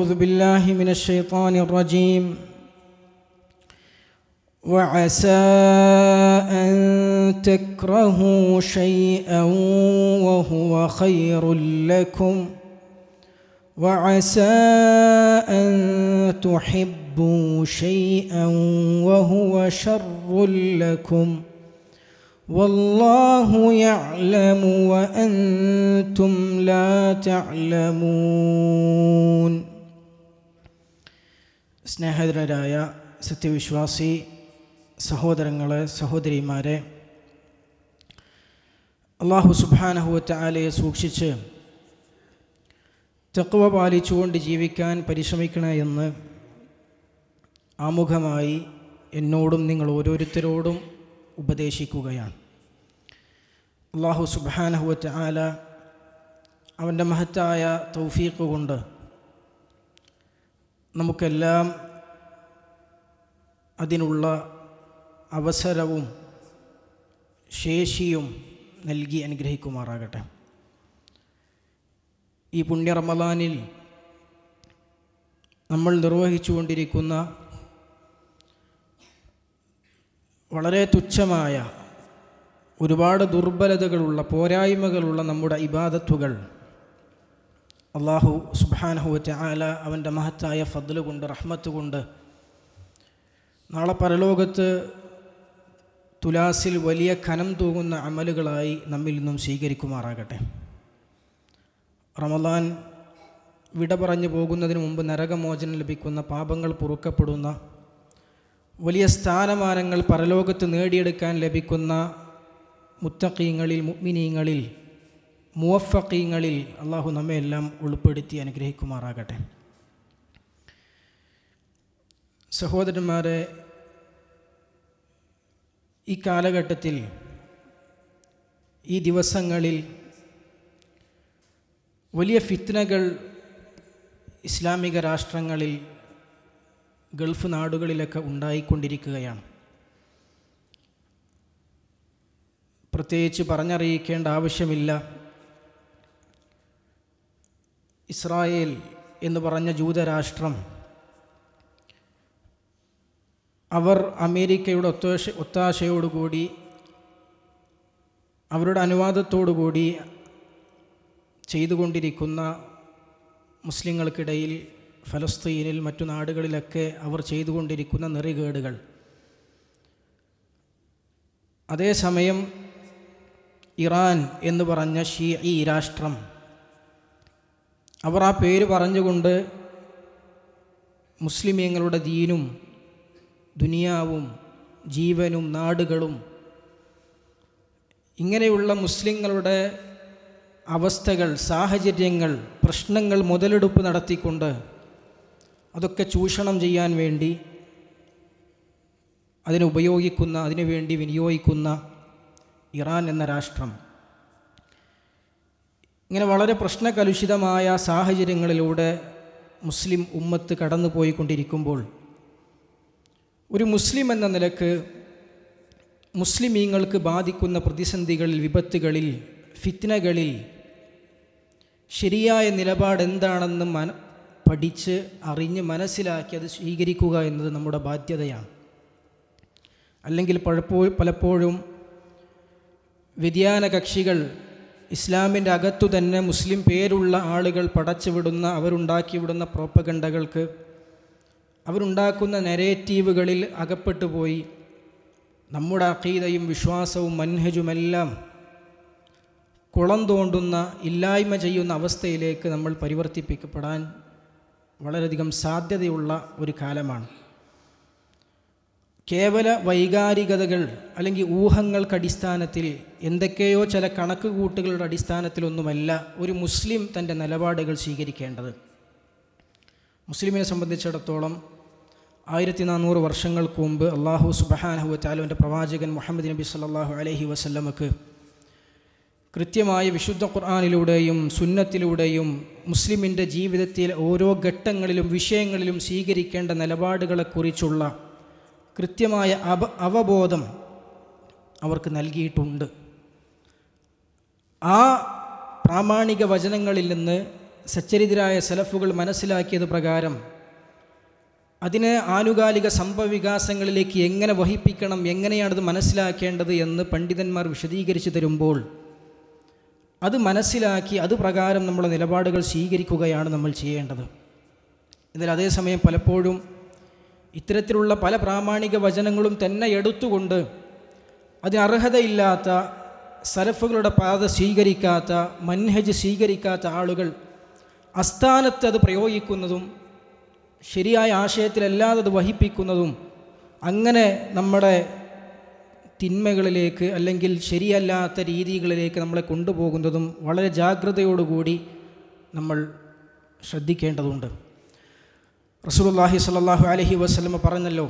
أعوذ بالله من الشيطان الرجيم. وعسى أن تكرهوا شيئا وهو خير لكم وعسى أن تحبوا شيئا وهو شر لكم والله يعلم وأنتم لا تعلمون. സ്നേഹധരരായ സത്യവിശ്വാസി സഹോദരങ്ങളെ, സഹോദരിമാരെ, അല്ലാഹു സുബ്ഹാനഹു വ തആലയെ സൂക്ഷിച്ച് തഖ്വ പാലിച്ചുകൊണ്ട് ജീവിക്കാൻ പരിശ്രമിക്കണേ എന്ന് ആമുഖമായി എന്നോടും നിങ്ങൾ ഓരോരുത്തരോടും ഉപദേശിക്കുകയാണ്. അല്ലാഹു സുബ്ഹാനഹു വ തആല അവൻ്റെ മഹത്തായ തൗഫീഖ് കൊണ്ട് നമുക്കെല്ലാം അതിനുള്ള അവസരവും ശേഷിയും നൽകി അനുഗ്രഹിക്കുമാറാകട്ടെ. ഈ പുണ്യ റമളാനിൽ നമ്മൾ നിർവഹിച്ചുകൊണ്ടിരിക്കുന്ന വളരെ തുച്ഛമായ, ഒരുപാട് ദുർബലതകളുള്ള, പോരായ്മകളുള്ള നമ്മുടെ ഇബാദത്തുകൾ അല്ലാഹു സുബ്ഹാനഹു വ തആല അവൻ്റെ മഹത്തായ ഫദ്ല് കൊണ്ട്, റഹ്മത്ത് കൊണ്ട് നാളെ പരലോകത്ത് തുലാസിൽ വലിയ കനം തൂങ്ങുന്ന അമലുകളായി നമ്മിൽ നിന്നും സ്വീകരിക്കുമാറാകട്ടെ. റമളാൻ വിട പറഞ്ഞു പോകുന്നതിന് മുമ്പ് നരകമോചനം ലഭിക്കുന്ന, പാപങ്ങൾ പൊറുക്കപ്പെടുന്ന, വലിയ സ്ഥാനമാനങ്ങൾ പരലോകത്ത് നേടിയെടുക്കാൻ ലഭിക്കുന്ന മുത്തഖീങ്ങളിൽ, മുഅ്മിനീങ്ങളിൽ, മുവഫഖീങ്ങളിൽ അല്ലാഹു നമ്മെ എല്ലാം ഉൾപ്പെടുത്തി അനുഗ്രഹിക്കുമാറാകട്ടെ. സഹോദരന്മാരെ, ഈ കാലഘട്ടത്തിൽ, ഈ ദിവസങ്ങളിൽ വലിയ ഫിത്നകൾ ഇസ്ലാമിക രാഷ്ട്രങ്ങളിൽ, ഗൾഫ് നാടുകളിലൊക്കെ ഉണ്ടായിക്കൊണ്ടിരിക്കുകയാണ്. പ്രത്യേകിച്ച് പറഞ്ഞറിയിക്കേണ്ട ആവശ്യമില്ല. ഇസ്രായേൽ എന്ന് പറഞ്ഞ ജൂതരാഷ്ട്രം, അവർ അമേരിക്കയുടെ ഒത്താശയോടുകൂടി, അവരുടെ അനുവാദത്തോടുകൂടി ചെയ്തുകൊണ്ടിരിക്കുന്ന മുസ്ലിങ്ങൾക്കിടയിൽ, ഫലസ്തീനിൽ, മറ്റു നാടുകളിലൊക്കെ അവർ ചെയ്തുകൊണ്ടിരിക്കുന്ന നെറികേടുകൾ, അതേസമയം ഇറാൻ എന്ന് പറഞ്ഞ ഷീഈ രാഷ്ട്രം, അവർ ആ പേര് പറഞ്ഞുകൊണ്ട് മുസ്ലിമീങ്ങളുടെ ദീനും ദുനിയാവും ജീവനും നാടുകളും, ഇങ്ങനെയുള്ള മുസ്ലിങ്ങളുടെ അവസ്ഥകൾ, സാഹചര്യങ്ങൾ, പ്രശ്നങ്ങൾ മുതലെടുപ്പ് നടത്തിക്കൊണ്ട് അതൊക്കെ ചൂഷണം ചെയ്യാൻ വേണ്ടി അതിനുവേണ്ടി വിനിയോഗിക്കുന്ന ഇറാൻ എന്ന രാഷ്ട്രം, ഇങ്ങനെ വളരെ പ്രശ്നകലുഷിതമായ സാഹചര്യങ്ങളിലൂടെ മുസ്ലിം ഉമ്മത്ത് കടന്നു പോയിക്കൊണ്ടിരിക്കുമ്പോൾ, ഒരു മുസ്ലിം എന്ന നിലക്ക് മുസ്ലിമീങ്ങൾക്ക് ബാധിക്കുന്ന പ്രതിസന്ധികളിൽ, വിപത്തുകളിൽ, ഫിത്നകളിൽ ശരിയായ നിലപാട് എന്താണെന്ന് പഠിച്ച്, അറിഞ്ഞ്, മനസ്സിലാക്കി അത് സ്വീകരിക്കുക എന്നത് നമ്മുടെ ബാധ്യതയാണ്. അല്ലെങ്കിൽ പലപ്പോഴും വ്യതിയാന കക്ഷികൾ, ഇസ്ലാമിൻ്റെ അകത്തു തന്നെ മുസ്ലിം പേരുള്ള ആളുകൾ പടച്ചുവിടുന്ന, അവരുണ്ടാക്കിവിടുന്ന പ്രോപ്പഗണ്ടകൾക്ക്, അവരുണ്ടാക്കുന്ന നരേറ്റീവുകളിൽ അകപ്പെട്ടു പോയി നമ്മുടെ അഖീദയും വിശ്വാസവും മൻഹജുമെല്ലാം കുളം തോണ്ടുന്ന, ഇല്ലായ്മ ചെയ്യുന്ന അവസ്ഥയിലേക്ക് നമ്മൾ പരിവർത്തിപ്പിക്കപ്പെടാൻ വളരെയധികം സാധ്യതയുള്ള ഒരു കാലമാണ്. കേവല വൈകാരികതകൾ അല്ലെങ്കിൽ ഊഹങ്ങൾക്കടിസ്ഥാനത്തിൽ, എന്തൊക്കെയോ ചില കണക്കുകൂട്ടുകളുടെ അടിസ്ഥാനത്തിലൊന്നുമല്ല ഒരു മുസ്ലിം തൻ്റെ നിലപാടുകൾ സ്വീകരിക്കേണ്ടത്. മുസ്ലിമിനെ സംബന്ധിച്ചിടത്തോളം 1400 വർഷങ്ങൾക്ക് മുമ്പ് അല്ലാഹു സുബ്ഹാനഹു വ തആലയുടെ പ്രവാചകൻ മുഹമ്മദ് നബി സല്ലല്ലാഹു അലൈഹി വസല്ലമക്ക് കൃത്യമായ വിശുദ്ധ ഖുർആനിലൂടെയും സുന്നത്തിലൂടെയും മുസ്ലിമിൻ്റെ ജീവിതത്തിൽ ഓരോ ഘട്ടങ്ങളിലും വിഷയങ്ങളിലും സ്വീകരിക്കേണ്ട നിലപാടുകളെക്കുറിച്ചുള്ള കൃത്യമായ അവബോധം അവർക്ക് നൽകിയിട്ടുണ്ട്. ആ പ്രാമാണിക വചനങ്ങളിൽ നിന്ന് സച്ചരിതരായ സലഫുകൾ മനസ്സിലാക്കിയത് പ്രകാരം അതിനെ ആനുകാലിക സംഭവവികാസങ്ങളിലേക്ക് എങ്ങനെ വഹിപ്പിക്കണം, എങ്ങനെയാണത് മനസ്സിലാക്കേണ്ടത് എന്ന് പണ്ഡിതന്മാർ വിശദീകരിച്ചു തരുമ്പോൾ അത് മനസ്സിലാക്കി അത് പ്രകാരം നമ്മുടെ നിലപാടുകൾ സ്വീകരിക്കുകയാണ് നമ്മൾ ചെയ്യേണ്ടത്. എന്നാൽ അതേസമയം പലപ്പോഴും ഇത്തരത്തിലുള്ള പല പ്രാമാണിക വചനങ്ങളും തന്നെ എടുത്തുകൊണ്ട് അതിന് അർഹതയില്ലാത്ത, സലഫുകളുടെ പാത സ്വീകരിക്കാത്ത, മൻഹജ് സ്വീകരിക്കാത്ത ആളുകൾ അസ്ഥാനത്ത് അത് പ്രയോഗിക്കുന്നതും ശരിയായ ആശയത്തിലല്ലാതെ അത് വഹിപ്പിക്കുന്നതും അങ്ങനെ നമ്മുടെ തിന്മകളിലേക്ക് അല്ലെങ്കിൽ ശരിയല്ലാത്ത രീതികളിലേക്ക് നമ്മളെ കൊണ്ടുപോകുന്നതും വളരെ ജാഗ്രതയോടുകൂടി നമ്മൾ ശ്രദ്ധിക്കേണ്ടതുണ്ട്. റസൂലുള്ളാഹി സ്വല്ലല്ലാഹു അലൈഹി വസല്ലം പറഞ്ഞല്ലോ,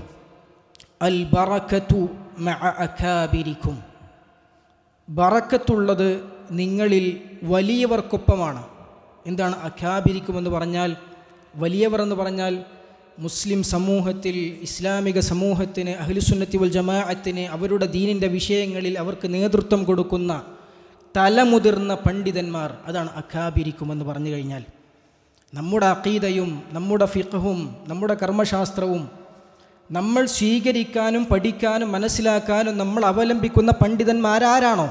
അൽ ബറകതു മഅ അകാബിരിക്കും, ബറക്കത്തുള്ളത് നിങ്ങളിൽ വലിയവർക്കൊപ്പമാണ്. എന്താണ് അകാബിരിക്കും എന്ന് പറഞ്ഞാൽ? വലിയവർ എന്ന് പറഞ്ഞാൽ മുസ്ലിം സമൂഹത്തിൽ, ഇസ്ലാമിക സമൂഹത്തിന്, അഹ്ലുസുന്നത്തി വൽ ജമാഅത്തിന് അവരുടെ ദീനിൻ്റെ വിഷയങ്ങളിൽ അവർക്ക് നേതൃത്വം കൊടുക്കുന്ന തലമുതിർന്ന പണ്ഡിതന്മാർ, അതാണ് അകാബിരിക്കുമെന്ന് പറഞ്ഞു കഴിഞ്ഞാൽ. നമ്മുടെ അഖീദയും നമ്മുടെ ഫിഖ്ഹും നമ്മുടെ കർമ്മശാസ്ത്രവും നമ്മൾ സ്വീകരിക്കാനും പഠിക്കാനും മനസ്സിലാക്കാനും നമ്മൾ അവലംബിക്കുന്ന പണ്ഡിതന്മാരാരാണോ,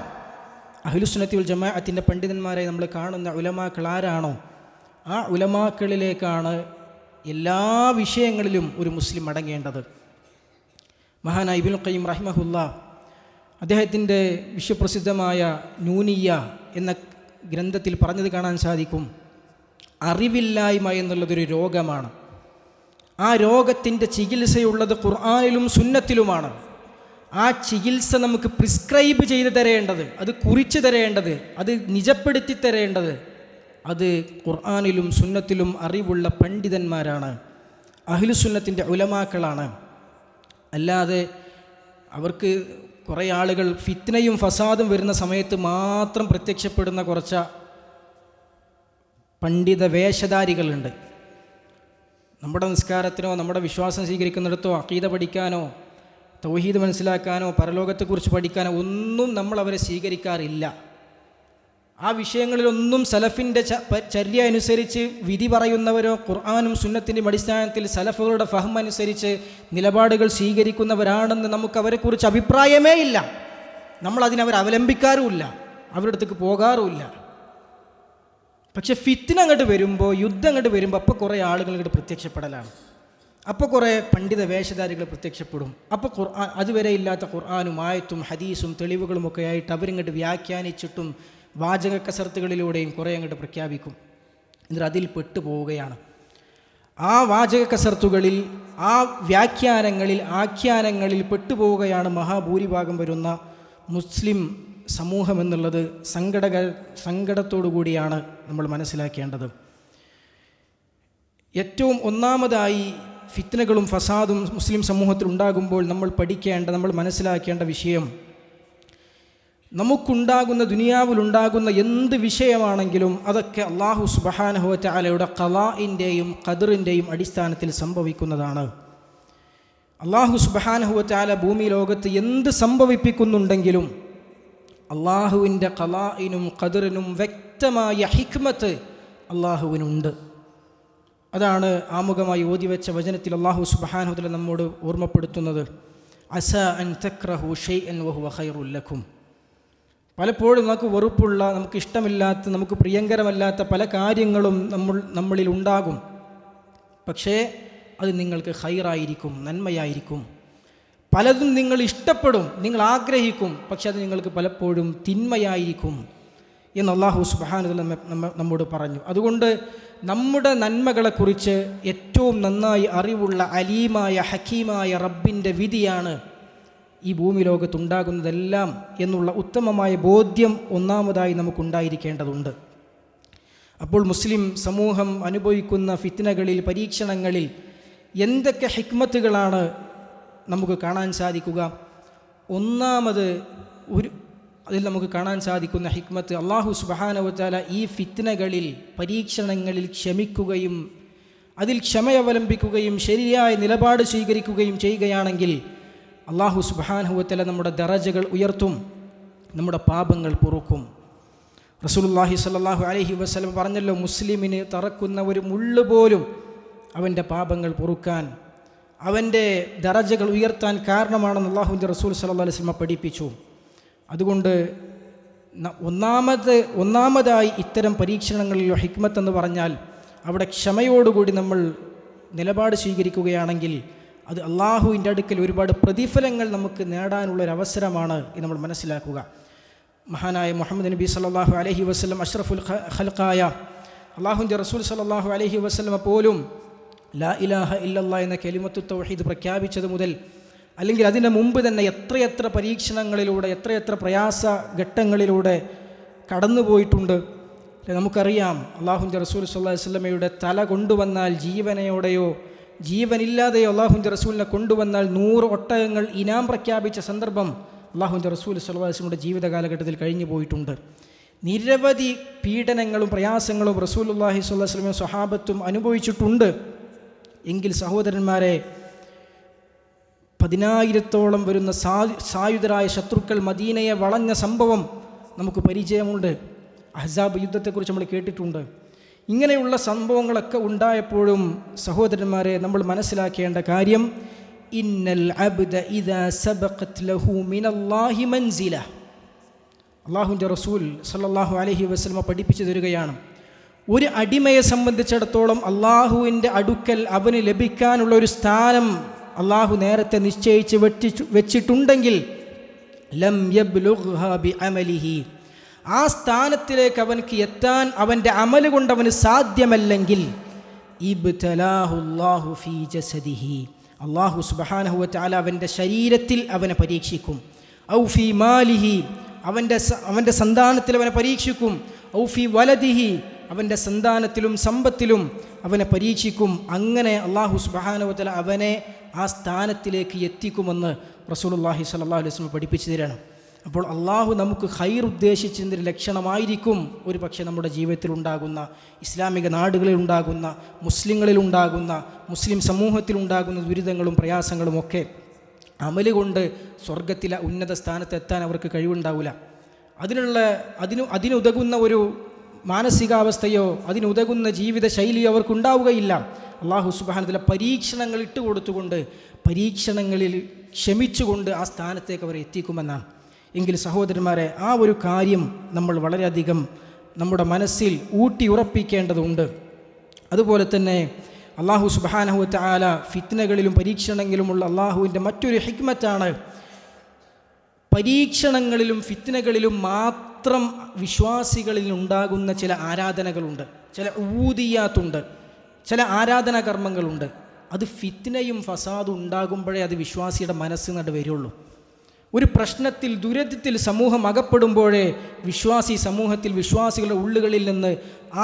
അഹ്ലുസുന്നത്തി വൽ ജമാഅത്തിൻ്റെ പണ്ഡിതന്മാരെ നമ്മൾ കാണുന്ന ഉലമാക്കൾ ആരാണോ, ആ ഉലമാക്കളിലേക്കാണ് എല്ലാ വിഷയങ്ങളിലും ഒരു മുസ്ലിം അടങ്ങേണ്ടത്. മഹാനായ ഇബ്നുൽ ഖയ്യിം റഹിമഹുല്ലാ അദ്ദേഹത്തിൻ്റെ വിശ്വപ്രസിദ്ധമായ നൂനിയ്യ എന്ന ഗ്രന്ഥത്തിൽ പറഞ്ഞത് കാണാൻ സാധിക്കും, അറിവില്ലായ്മ എന്നുള്ളതൊരു രോഗമാണ്. ആ രോഗത്തിൻ്റെ ചികിത്സയുള്ളത് ഖുർആനിലും സുന്നത്തിലുമാണ്. ആ ചികിത്സ നമുക്ക് പ്രിസ്ക്രൈബ് ചെയ്ത് തരേണ്ടത്, അത് കുറിച്ച് തരേണ്ടത്, അത് നിജപ്പെടുത്തി തരേണ്ടത് അത് ഖുർആനിലും സുന്നത്തിലും അറിവുള്ള പണ്ഡിതന്മാരാണ്, അഹ്ലുസുന്നത്തിൻ്റെ ഉലമാക്കളാണ്. അല്ലാതെ അവർക്ക് കുറേ ആളുകൾ ഫിത്നയും ഫസാദും വരുന്ന സമയത്ത് മാത്രം പ്രത്യക്ഷപ്പെടുന്ന കുറച്ച് പണ്ഡിത വേഷധാരികളുണ്ട്. നമ്മുടെ നിസ്കാരത്തിനോ നമ്മുടെ വിശ്വാസം സ്വീകരിക്കുന്നിടത്തോ അഖീദ പഠിക്കാനോ തൗഹീദ് മനസ്സിലാക്കാനോ പരലോകത്തെക്കുറിച്ച് പഠിക്കാനോ ഒന്നും നമ്മൾ അവരെ സ്വീകരിക്കാറില്ല. ആ വിഷയങ്ങളിലൊന്നും സലഫിൻ്റെ ചര്യ അനുസരിച്ച് വിധി പറയുന്നവരോ ഖുർആനും സുന്നത്തിൻ്റെയും അടിസ്ഥാനത്തിൽ സലഫുകളുടെ ഫഹം അനുസരിച്ച് നിലപാടുകൾ സ്വീകരിക്കുന്നവരാണെന്ന് നമുക്ക് അവരെക്കുറിച്ച് അഭിപ്രായമേ ഇല്ല. നമ്മളതിനവരെ അവലംബിക്കാറുമില്ല, അവരുടെ അടുത്തേക്ക് പോകാറുമില്ല. പക്ഷെ ഫിത്ന അങ്ങോട്ട് വരുമ്പോൾ, യുദ്ധം അങ്ങോട്ട് വരുമ്പോൾ അപ്പോൾ കുറേ ആളുകൾ ഇങ്ങോട്ട് പ്രത്യക്ഷപ്പെടലാണ്. അപ്പോൾ കുറേ പണ്ഡിത വേഷധാരികൾ പ്രത്യക്ഷപ്പെടും. അപ്പോൾ ഖുർആൻ, അതുവരെ ഇല്ലാത്ത ഖുർആനും ആയത്തും ഹദീസും തെളിവുകളുമൊക്കെ ആയിട്ട് അവരിങ്ങോട്ട് വ്യാഖ്യാനിച്ചിട്ടും വാചക കസർത്തുകളിലൂടെയും കുറേ അങ്ങോട്ട് പ്രഖ്യാപിക്കും. എന്നിട്ട് അതിൽ പെട്ടുപോവുകയാണ്. ആ വാചക കസർത്തുകളിൽ, ആ വ്യാഖ്യാനങ്ങളിൽ, ആഖ്യാനങ്ങളിൽ പെട്ടുപോവുകയാണ് മഹാഭൂരിഭാഗം വരുന്ന മുസ്ലിം സമൂഹം എന്നുള്ളത് സങ്കടത്തോടു കൂടിയാണ് നമ്മൾ മനസ്സിലാക്കേണ്ടത്. ഏറ്റവും ഒന്നാമതായി ഫിത്നകളും ഫസാദും മുസ്ലിം സമൂഹത്തിൽ ഉണ്ടാകുമ്പോൾ നമ്മൾ പഠിക്കേണ്ട, നമ്മൾ മനസ്സിലാക്കേണ്ട വിഷയം, നമുക്കുണ്ടാകുന്ന ദുനിയാവിലുണ്ടാകുന്ന എന്ത് വിഷയമാണെങ്കിലും അതൊക്കെ അല്ലാഹു സുബ്ഹാനഹു വ തആലയുടെ ഖളാഇൻ്റെയും ഖദറിൻ്റെയും അടിസ്ഥാനത്തിൽ സംഭവിക്കുന്നതാണ്. അല്ലാഹു സുബ്ഹാനഹു വ തആല ഭൂമി ലോകത്ത് എന്ത് സംഭവിപ്പിക്കുന്നുണ്ടെങ്കിലും അള്ളാഹുവിൻ്റെ ഖളാഇനും ഖദറിനും വ്യക്തമായ ഹിക്മത്ത് അള്ളാഹുവിനുണ്ട്. അതാണ് ആമുഖമായി ഓതിവെച്ച വചനത്തിൽ അല്ലാഹു സുബ്ഹാനഹു വ തആല നമ്മോട് ഓർമ്മപ്പെടുത്തുന്നത്, അസാ അൻ തക്റഹു ഷൈഅൻ വഹുവ ഖൈറുൽ ലക്കും. പലപ്പോഴും നമുക്ക് വെറുപ്പുള്ള, നമുക്ക് ഇഷ്ടമില്ലാത്ത, നമുക്ക് പ്രിയങ്കരമല്ലാത്ത പല കാര്യങ്ങളും നമ്മളിൽ ഉണ്ടാകും. പക്ഷേ അത് നിങ്ങൾക്ക് ഖൈറായിരിക്കും, നന്മയായിരിക്കും. പലതും നിങ്ങൾ ഇഷ്ടപ്പെടും, നിങ്ങൾ ആഗ്രഹിക്കും, പക്ഷെ അത് നിങ്ങൾക്ക് പലപ്പോഴും തിന്മയായിരിക്കും എന്ന് അല്ലാഹു സുബ്ഹാനഹു വ തആല നമ്മോട് പറഞ്ഞു. അതുകൊണ്ട് നമ്മുടെ നന്മകളെക്കുറിച്ച് ഏറ്റവും നന്നായി അറിവുള്ള അലീമായ ഹക്കീമായ റബ്ബിൻ്റെ വിധിയാണ് ഈ ഭൂമി ലോകത്തുണ്ടാകുന്നതെല്ലാം എന്നുള്ള ഉത്തമമായ ബോധ്യം ഒന്നാമതായി നമുക്കുണ്ടായിരിക്കേണ്ടതുണ്ട്. അപ്പോൾ മുസ്ലിം സമൂഹം അനുഭവിക്കുന്ന ഫിത്നകളിൽ, പരീക്ഷണങ്ങളിൽ എന്തൊക്കെ ഹിക്മത്തുകളാണ് നമുക്ക് കാണാൻ സാധിക്കുക? ഒന്നാമത് അതിൽ നമുക്ക് കാണാൻ സാധിക്കുന്ന ഹിക്മത്ത്, അല്ലാഹു സുബ്ഹാനഹു വ തആല ഈ ഫിത്നകളിൽ, പരീക്ഷണങ്ങളിൽ ക്ഷമിക്കുകയും അതിൽ ക്ഷമയവലംബിക്കുകയും ശരിയായ നിലപാട് സ്വീകരിക്കുകയും ചെയ്യുകയാണെങ്കിൽ അല്ലാഹു സുബ്ഹാനഹു വ തആല നമ്മുടെ ദറജകൾ ഉയർത്തും, നമ്മുടെ പാപങ്ങൾ പൊറുക്കും. റസൂലുള്ളാഹി സ്വല്ലല്ലാഹു അലൈഹി വസല്ലം പറഞ്ഞല്ലോ, മുസ്ലിമിന് തറക്കുന്ന ഒരു മുള്ള് പോലും അവൻ്റെ പാപങ്ങൾ പൊറുക്കാൻ, അവൻ്റെ ദറജകൾ ഉയർത്താൻ കാരണമാണെന്ന് അല്ലാഹുവിൻ്റെ റസൂൽ സ്വല്ലല്ലാഹു അലൈഹി വസല്ലം പഠിപ്പിച്ചു. അതുകൊണ്ട് ഒന്നാമതായി ഇത്തരം പരീക്ഷണങ്ങളിലുള്ള ഹിക്മത്ത് എന്ന് പറഞ്ഞാൽ അവിടെ ക്ഷമയോടുകൂടി നമ്മൾ നിലപാട് സ്വീകരിക്കുകയാണെങ്കിൽ അത് അള്ളാഹുവിൻ്റെ അടുക്കൽ ഒരുപാട് പ്രതിഫലങ്ങൾ നമുക്ക് നേടാനുള്ളൊരവസരമാണ് എന്ന് നമ്മൾ മനസ്സിലാക്കുക. മഹാനായ മുഹമ്മദ് നബി സല്ലല്ലാഹു അലൈഹി വസല്ലം അഷ്റഫുൽ ഖൽഖായ അള്ളാഹുവിൻ്റെ റസൂൽ സല്ലല്ലാഹു അലൈഹി വസല്ലം പോലും ലാ ഇലാഹ ഇല്ലല്ലാഹ് എന്ന കലിമത്തു തൗഹീദ് പ്രഖ്യാപിച്ചത് മുതൽ, അല്ലെങ്കിൽ അതിന് മുമ്പ് തന്നെ എത്രയെത്ര പരീക്ഷണങ്ങളിലൂടെ, എത്രയെത്ര പ്രയാസ ഘട്ടങ്ങളിലൂടെ കടന്നുപോയിട്ടുണ്ട്. നമുക്കറിയാം, അള്ളാഹുവിൻ്റെ റസൂൽ സ്വല്ലല്ലാഹു അലൈഹി വസല്ലമയുടെ തല കൊണ്ടുവന്നാൽ ജീവനയോടെയോ ജീവനില്ലാതെയോ അള്ളാഹുവിൻ്റെ റസൂലിനെ കൊണ്ടുവന്നാൽ 100 ഒട്ടകങ്ങൾ ഇനാം പ്രഖ്യാപിച്ച സന്ദർഭം അള്ളാഹുവിൻ്റെ റസൂൽ സ്വല്ലല്ലാഹു അലൈഹി വസല്ലമയുടെ ജീവിത കാലഘട്ടത്തിൽ കഴിഞ്ഞു പോയിട്ടുണ്ട്. നിരവധി പീഡനങ്ങളും പ്രയാസങ്ങളും റസൂലുള്ളാഹി സ്വല്ലല്ലാഹു അലൈഹി വസല്ലമയും സ്വഹാബത്തും അനുഭവിച്ചിട്ടുണ്ട്. എങ്കിൽ സഹോദരന്മാരെ, 10,000-ഓളം വരുന്ന സായുധരായ ശത്രുക്കൾ മദീനയെ വളഞ്ഞ സംഭവം നമുക്ക് പരിചയമുണ്ട്. അഹ്സാബ് യുദ്ധത്തെക്കുറിച്ച് നമ്മൾ കേട്ടിട്ടുണ്ട്. ഇങ്ങനെയുള്ള സംഭവങ്ങളൊക്കെ ഉണ്ടായപ്പോഴും സഹോദരന്മാരെ, നമ്മൾ മനസ്സിലാക്കേണ്ട കാര്യം, ഇന്നൽ അബ്ദ ഇദാ സബഖത് ലഹു മിനല്ലാഹി മൻസില, അല്ലാഹുവിൻ്റെ റസൂൽ സല്ലല്ലാഹു അലൈഹി വസല്ലം പഠിപ്പിച്ചു തരികയാണ്, ഒരു അടിമയെ സംബന്ധിച്ചിടത്തോളം അള്ളാഹുവിൻ്റെ അടുക്കൽ അവന് ലഭിക്കാനുള്ള ഒരു സ്ഥാനം അള്ളാഹു നേരത്തെ നിശ്ചയിച്ച് വെച്ചിട്ടുണ്ടെങ്കിൽ ലം യബ്ലുഗ്ഹാ ബിഅമലിഹി, ആ സ്ഥാനത്തിലേക്ക് അവനക്ക് എത്താൻ അവൻ്റെ അമല് കൊണ്ട് അവന് സാധ്യമല്ലെങ്കിൽ ഇബ്തലാഹുല്ലാഹു ഫീ ജസദിഹി, അള്ളാഹു സുബ്ഹാനഹു വ തആല അവൻ്റെ ശരീരത്തിൽ അവനെ പരീക്ഷിക്കും. ഔ ഫീ മാലിഹി, അവൻ്റെ സന്താനത്തിൽ അവനെ പരീക്ഷിക്കും. ഔ ഫീ വലദിഹി, അവൻ്റെ സന്താനത്തിലും സമ്പത്തിലും അവനെ പരീക്ഷിക്കും. അങ്ങനെ അള്ളാഹു സുബ്ഹാനഹു വ തആല അവനെ ആ സ്ഥാനത്തിലേക്ക് എത്തിക്കുമെന്ന് റസൂലുള്ളാഹി സ്വല്ലല്ലാഹു അലൈഹി വസല്ലം പഠിപ്പിച്ചു തരികയാണ്. അപ്പോൾ അള്ളാഹു നമുക്ക് ഖൈർ ഉദ്ദേശിച്ചതിൻ്റെ ലക്ഷണമായിരിക്കും ഒരു പക്ഷേ നമ്മുടെ ജീവിതത്തിൽ ഉണ്ടാകുന്ന, ഇസ്ലാമിക നാടുകളിൽ ഉണ്ടാകുന്ന, മുസ്ലിങ്ങളിലുണ്ടാകുന്ന, മുസ്ലിം സമൂഹത്തിലുണ്ടാകുന്ന ദുരിതങ്ങളും പ്രയാസങ്ങളും ഒക്കെ. അമല് കൊണ്ട് സ്വർഗത്തിലെ ഉന്നത സ്ഥാനത്തെത്താൻ അവർക്ക് കഴിവുണ്ടാവില്ല. അതിനുതകുന്ന ഒരു മാനസികാവസ്ഥയോ അതിനുതകുന്ന ജീവിത ശൈലിയോ അവർക്കുണ്ടാവുകയില്ല. അള്ളാഹു സുബ്ഹാനഹു വ തആല പരീക്ഷണങ്ങൾ ഇട്ടുകൊടുത്തുകൊണ്ട്, പരീക്ഷണങ്ങളിൽ ക്ഷമിച്ചുകൊണ്ട് ആ സ്ഥാനത്തേക്ക് അവർ എത്തിക്കുമെന്നാണ്. എങ്കിൽ സഹോദരന്മാരെ, ആ ഒരു കാര്യം നമ്മൾ വളരെയധികം നമ്മുടെ മനസ്സിൽ ഊട്ടിയുറപ്പിക്കേണ്ടതുണ്ട്. അതുപോലെ തന്നെ അള്ളാഹു സുബ്ഹാനഹു വ തആല ഫിത്നകളിലും പരീക്ഷണങ്ങളിലുമുള്ള അള്ളാഹുവിൻ്റെ മറ്റൊരു ഹിക്മത്താണ്, പരീക്ഷണങ്ങളിലും ഫിത്നകളിലും മാത്രം വിശ്വാസികളിൽ ഉണ്ടാകുന്ന ചില ആരാധനകളുണ്ട്, ചില ഊദിയാത്തുണ്ട്, ചില ആരാധനാ കർമ്മങ്ങളുണ്ട്. അത് ഫിത്നയും ഫസാദും ഉണ്ടാകുമ്പോഴേ അത് വിശ്വാസിയുടെ മനസ്സിൽ നിന്ന് വരുള്ളൂ. ഒരു പ്രശ്നത്തിൽ, ദുരിതത്തിൽ സമൂഹം അകപ്പെടുമ്പോഴേ വിശ്വാസികളുടെ ഉള്ളുകളിൽ നിന്ന്